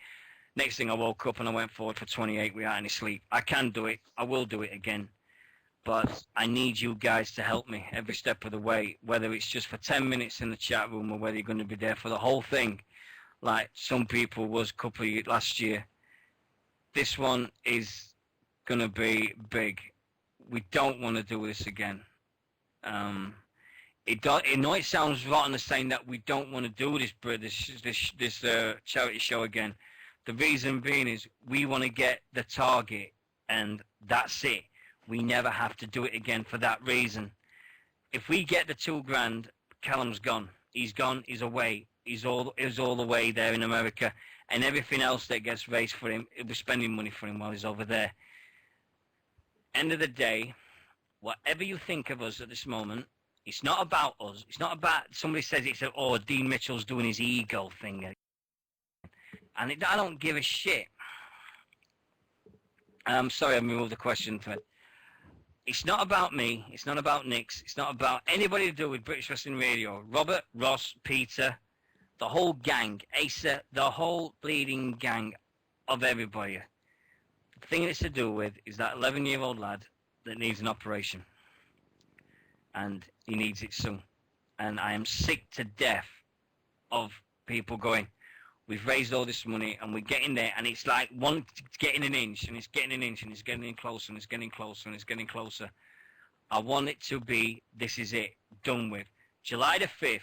Next thing I woke up and I went forward for 28 without any sleep. I can do it. I will do it again. But I need you guys to help me every step of the way, whether it's just for 10 minutes in the chat room or whether you're going to be there for the whole thing, like some people was a couple of years last year. This one is going to be big. We don't want to do this again. It sounds rotten saying that we don't want to do this charity show again. The reason being is we want to get the target, and that's it. We never have to do it again for that reason. If we get the $2,000, Callum's gone. He's gone. He's away. He's all the way there in America, and everything else that gets raised for him, we're spending money for him while he's over there. End of the day, whatever you think of us at this moment, it's not about us. It's not about, somebody says it's, Dean Mitchell's doing his ego thing. And I don't give a shit. I'm sorry, I moved the question to it. It's not about me. It's not about Nix. It's not about anybody to do with British Wrestling Radio. Robert, Ross, Peter, the whole gang, Asa, the whole bleeding gang of everybody. The thing it's to do with is that 11-year-old lad that needs an operation. And he needs it soon. And I am sick to death of people going, we've raised all this money and we're getting there, and it's like one getting an inch, and it's getting an inch, and it's getting in closer, and it's getting closer, and it's getting closer. I want it to be, this is it, done with. July the 5th,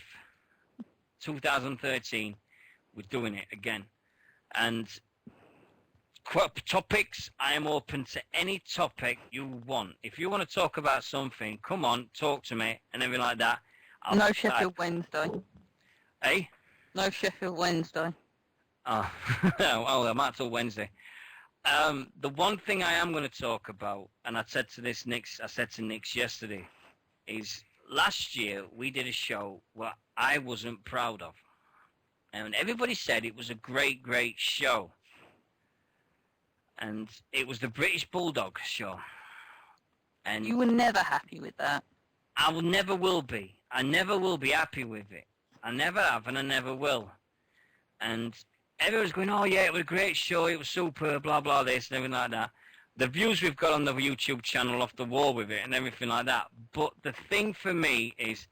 2013, we're doing it again. And topics, I am open to any topic you want. If you want to talk about something, come on, talk to me, and everything like that. No Sheffield Wednesday. Eh? No Sheffield Wednesday. Oh, well, I'm out till Wednesday. The one thing I am going to talk about, and I said to Nix yesterday, is last year we did a show where I wasn't proud of. And everybody said it was a great, great show. And it was the British Bulldog show. And you were never happy with that. I never will be. I never will be happy with it. I never have, and I never will. And everyone's going, oh yeah, it was a great show, it was super, blah, blah, this and everything like that. The views we've got on the YouTube channel off the wall with it and everything like that. But the thing for me is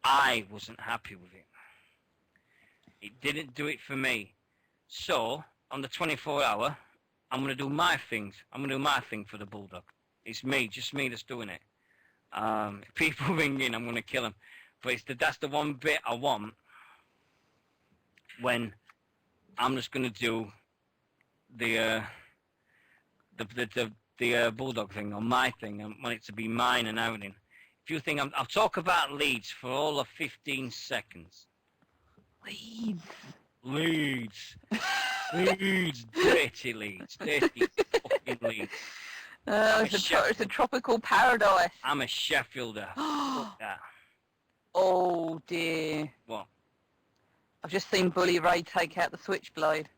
I wasn't happy with it. It didn't do it for me. So, on the 24-hour, I'm going to do my things. I'm going to do my thing for the Bulldog. It's me, just me that's doing it. If people ring in, I'm going to kill them. But that's the one bit I want when I'm just going to do the bulldog thing or my thing. I want it to be mine and everything. If you think I'll talk about Leeds for all of 15 seconds. Leeds. Leeds. Leeds. Dirty Leeds. Dirty fucking Leeds. It's a tropical paradise. I'm a Sheffielder. Fuck that. Oh dear. What? I've just seen Bully Ray take out the switchblade.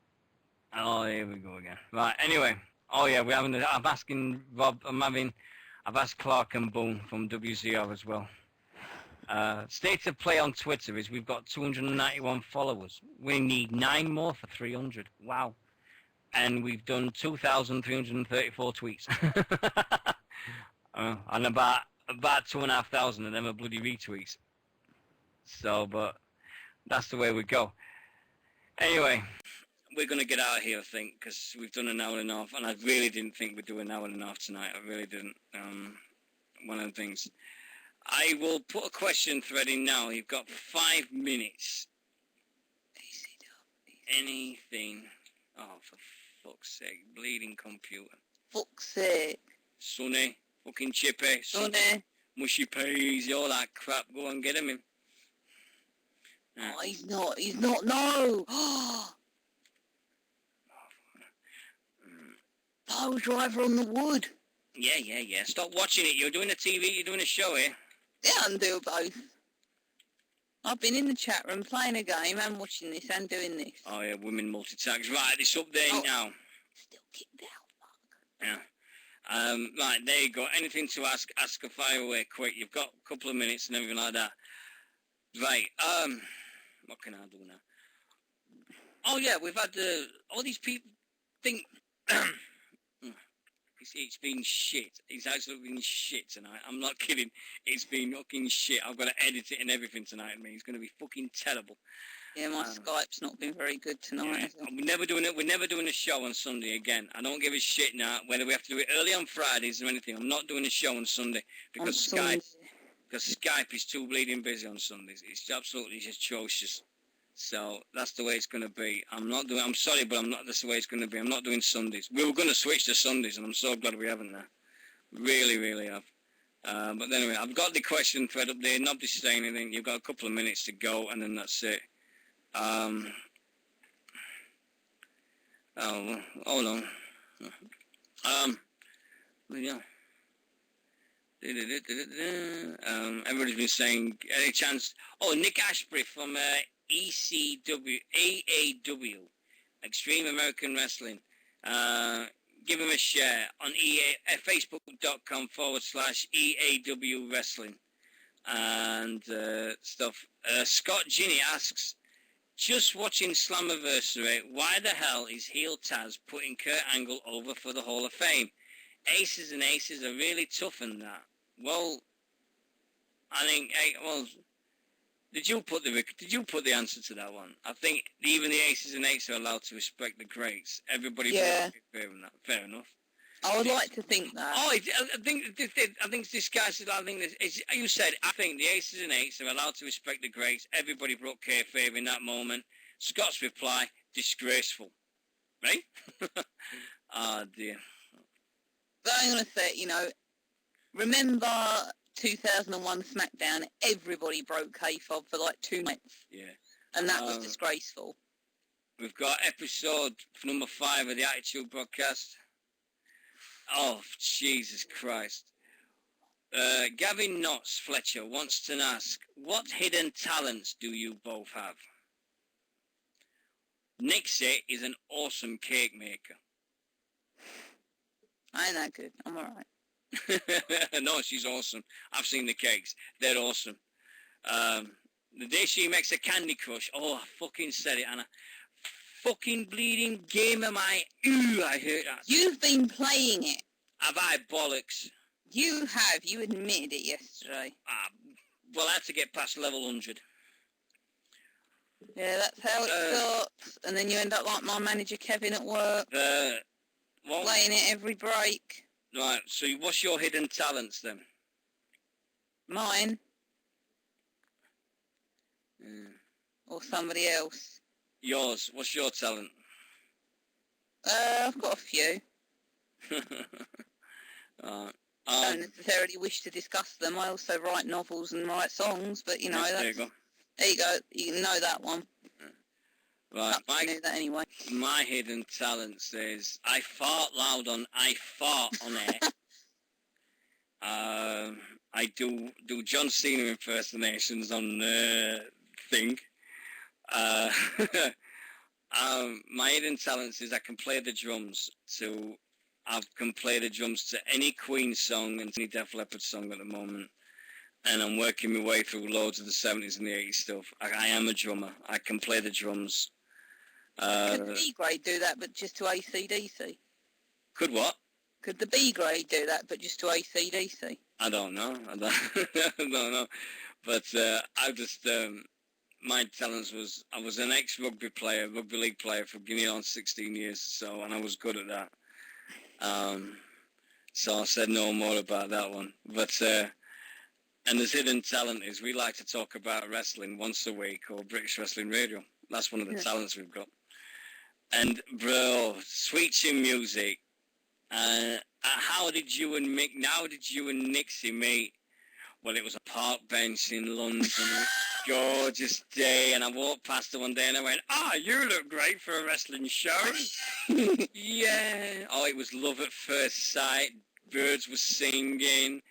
Oh, here we go again. Right, anyway. Oh yeah, I'm asking Rob, I've asked Clark and Boone from WZR as well. State of play on Twitter is we've got 291 followers. We need 9 more for 300. Wow. And we've done 2,334 tweets. And about 2,500 of them are bloody retweets. So, but that's the way we go. Anyway, we're going to get out of here, I think, because we've done an hour and a half, and I really didn't think we'd do an hour and a half tonight. I really didn't. One of the things. I will put a question thread in now. You've got 5 minutes. Anything. Oh, for fuck's sake. Bleeding computer. Fuck's sake. Sonny. Fucking Chippy. Sonny. Mushy peas. All that crap. Go and get him in. Oh, he's not, no! Pile driver on the wood. Yeah. Stop watching it. You're doing a TV, you're doing a show here. Yeah, I can do both. I've been in the chat room playing a game and watching this and doing this. Oh yeah, women multitask. Right, it's up there now. Still kicked out, fuck. Yeah. Right, there you go. Anything to ask a fire away quick. You've got a couple of minutes and everything like that. Right, what can I do now? Oh yeah, we've had all these people think it's been shit. It's absolutely been shit tonight. I'm not kidding. It's been fucking shit. I've got to edit it and everything tonight. I mean, it's going to be fucking terrible. Yeah, my Skype's not been very good tonight. Yeah. We're never doing a show on Sunday again. I don't give a shit now whether we have to do it early on Fridays or anything. I'm not doing a show on Sunday because Skype is too bleeding busy on Sundays. It's absolutely just atrocious. So that's the way it's going to be. I'm sorry, but that's the way it's going to be. I'm not doing Sundays. We were going to switch to Sundays, and I'm so glad we haven't now. Really, really have. But anyway, I've got the question thread up there. Nobody's saying anything. You've got a couple of minutes to go, and then that's it. Oh, hold on. Yeah. Everybody's been saying, any chance? Oh, Nick Ashbury from AAW, Extreme American Wrestling. Give him a share on facebook.com/EAW Wrestling and stuff. Scott Ginny asks, just watching Slammiversary, why the hell is heel Taz putting Kurt Angle over for the Hall of Fame? Aces and aces are really tough in that. Well, I think, did you put the answer to that one? I think even the aces and eights are allowed to respect the greats. Everybody fair in that. Fair enough. I would like to think that. Oh, I think this guy said, you said, I think the aces and eights are allowed to respect the greats. Everybody broke kayfabe in that moment. Scott's reply, disgraceful. Right? Oh, dear. But I'm going to say, remember 2001 SmackDown, everybody broke kayfabe for like 2 nights. Yeah. And that was disgraceful. We've got episode number 5 of the Attitude Broadcast. Oh, Jesus Christ. Gavin Knotts Fletcher wants to ask, what hidden talents do you both have? Nixy is an awesome cake maker. I ain't that good. I'm all right. No, she's awesome. I've seen the cakes. They're awesome. The day she makes a Candy Crush, I fucking said it, Anna. Fucking bleeding game of my... Ooh, I heard that. You've been playing it. Have I bollocks? You have. You admitted it yesterday. Well, I had to get past level 100. Yeah, that's how it starts. And then you end up like my manager Kevin at work. Playing it every break. Right, so what's your hidden talents then? Mine Yeah. or somebody else? Yours. What's your talent? I've got a few. uh, I don't necessarily wish to discuss them. I also write novels and write songs, but you know, yeah, that's, there you go. there you go. You know that one. Right, I knew that anyway. my hidden talent is I fart loud on I fart on air. I do John Cena impersonations on thing. My hidden talent is I can play the drums I can play the drums to any Queen song and any Def Leppard song at the moment. And I'm working my way through loads of the 70s and the 80s stuff. I am a drummer. I can play the drums. Could the B grade do that, but just to AC/DC? Could what? Could the B grade do that, but just to AC/DC? I don't know. I don't know. But I just, my talents was, I was an ex-rugby player, rugby league player for Guinea on 16 years or so, and I was good at that. So I said no more about that one. But, and the hidden talent is we like to talk about wrestling once a week or British Wrestling Radio. That's one of the talents we've got. And, bro, sweet chin music. How did you and Nixy meet? Well, it was a park bench in London, a gorgeous day, and I walked past her one day and I went, you look great for a wrestling show. Yeah. Oh, it was love at first sight. Birds were singing.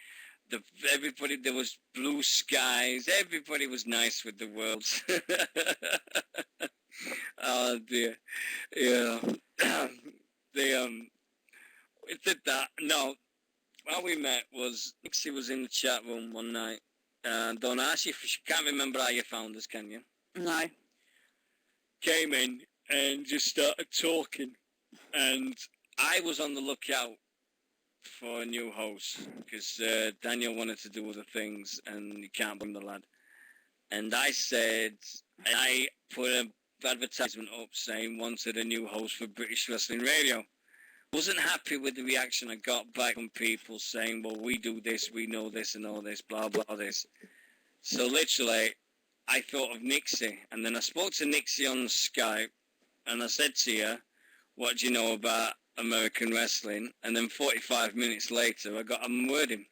Everybody, there was blue skies. Everybody was nice with the world. Oh, dear. Yeah. We did that. No, how we met was Nixie was in the chat room one night. Don't ask you if you can't remember how you found us, can you? No. Came in and just started talking, and I was on the lookout for a new host because Daniel wanted to do other things, and you can't blame the lad. And I put an advertisement up saying wanted a new host for British Wrestling Radio. Wasn't happy with the reaction I got back from people saying, well, we do this, we know this and all this, blah, blah, this. So literally, I thought of Nixie, and then I spoke to Nixie on Skype, and I said to her, what do you know about American wrestling? And then 45 minutes later, I got a word in.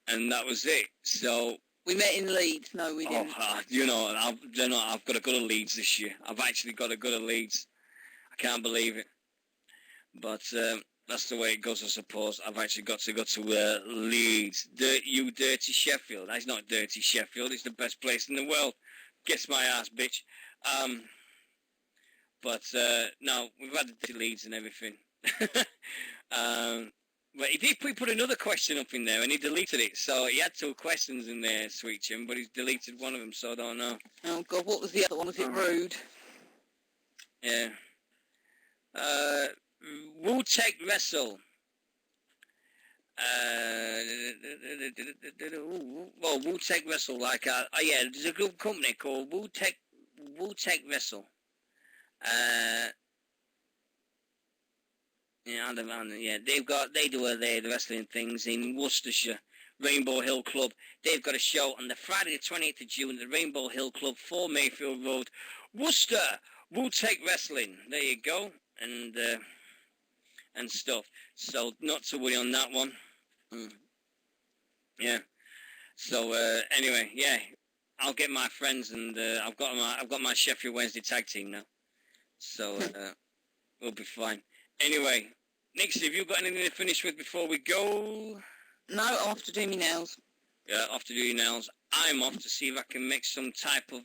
And that was it. So... We met in Leeds. No, we didn't. I've got to go to Leeds this year. I've actually got to go to Leeds. I can't believe it. But that's the way it goes, I suppose. I've actually got to go to Leeds. You dirty Sheffield. That's not dirty Sheffield. It's the best place in the world. Kiss my ass, bitch. No, we've had the Leeds and everything. But he put another question up in there, and he deleted it. So he had 2 questions in there, Sweet Jim, but he's deleted one of them, so I don't know. Oh, God, what was the other one? Was it rude? Yeah. Wu-Tech Wrestle. Well, Wu-Tech Wrestle, there's a good company called Wu-Tech Wrestle. They do the wrestling things in Worcestershire, Rainbow Hill Club. They've got a show on the Friday the 28th of June at the Rainbow Hill Club, 4 Mayfield Road, Worcester. Wu-Tech Wrestling. There you go. And stuff. So not to worry on that one. Yeah. So anyway, yeah, I'll get my friends, and I've got my Sheffield Wednesday tag team now. So we'll be fine. Anyway, Nixie, have you got anything to finish with before we go? No, I'm off to do my nails. Yeah, off to do your nails. I'm off to see if I can make some type of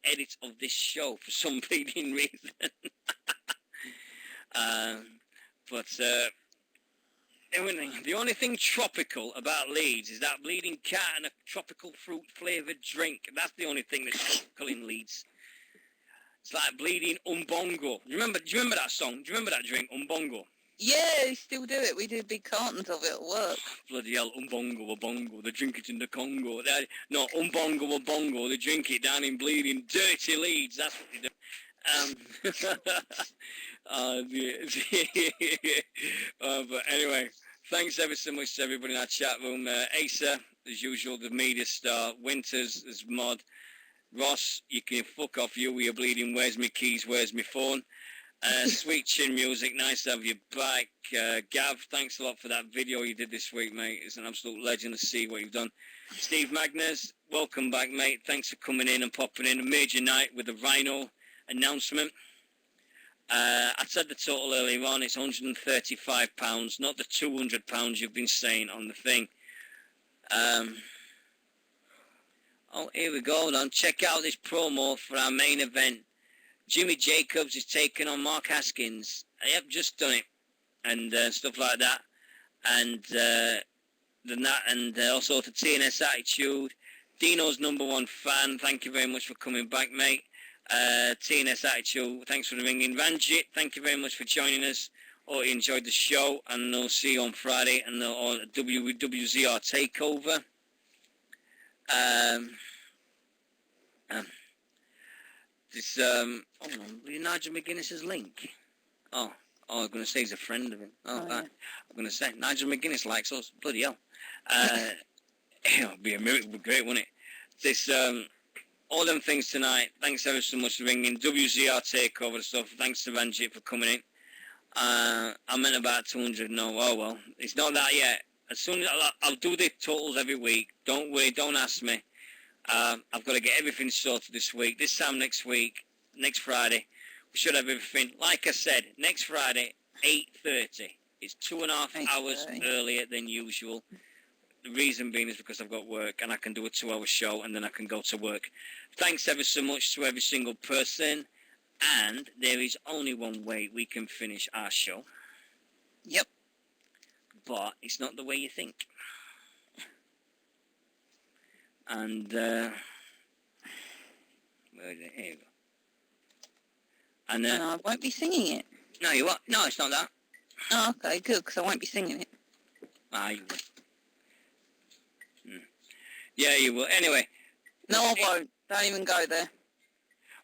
edit of this show for some bleeding reason. The only thing tropical about Leeds is that bleeding cat and a tropical fruit flavoured drink. That's the only thing that's tropical in Leeds. It's like bleeding umbongo. Do you remember that song? Do you remember that drink, umbongo? Yeah, we still do it. We do big cartons of it at work. Bloody hell, umbongo, a bongo. They drink it in the Congo. No, umbongo, a bongo. They drink it down in bleeding dirty Leeds. That's what they do. But anyway, Thanks ever so much to everybody in our chat room. Asa, as usual, the media star. Winters, as mod. Ross, you can fuck off you with your bleeding where's me keys, where's me phone. Sweet Chin Music, nice to have you back. Gav, thanks a lot for that video you did this week, mate. It's an absolute legend to see what you've done. Steve Magnus, welcome back, mate. Thanks for coming in and popping in. A major night with the Rhino announcement. I said the total earlier on, it's £135, not the £200 you've been saying on the thing. Oh, here we go. Hold on. Check out this promo for our main event. Jimmy Jacobs is taking on Mark Haskins. I have just done it. And stuff like that. And also to TNS Attitude. Dino's #1 fan. Thank you very much for coming back, mate. TNS Attitude, thanks for the ringing. Ranjit, thank you very much for joining us. Hope you enjoyed the show. And I'll see you on Friday and on WZR Takeover. Hold on, Nigel McGuinness's link. Oh, I was going to say he's a friend of him. Oh, yeah. I'm going to say Nigel McGuinness likes us. Bloody hell. It'll be a miracle, it'll be great, wouldn't it? This, all them things tonight. Thanks ever so much for ringing. WZR Takeover stuff. Thanks to Ranjit for coming in. I meant about 200. No, oh well, it's not that yet. As soon as I'll do the totals every week. Don't worry, don't ask me. I've got to get everything sorted this week. This time next week, next Friday, we should have everything. Like I said, next Friday, 8:30. It's 2.5 hours earlier than usual. The reason being is because I've got work and I can do a 2-hour show and then I can go to work. Thanks ever so much to every single person. And there is only one way we can finish our show. Yep. But it's not the way you think. And, where is it? Here you go. And, no, I won't be singing it. No, you won't. No, it's not that. Oh, okay, good, because I won't be singing it. Ah, you will. Yeah, you will. Anyway. No, I won't. Don't even go there.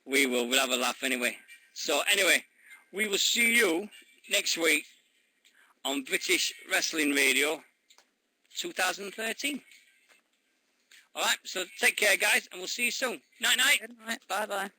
We will. We'll have a laugh anyway. So, anyway, we will see you next week on British Wrestling Radio 2013. All right, so take care, guys, and we'll see you soon. Night-night. Good night. Bye-bye.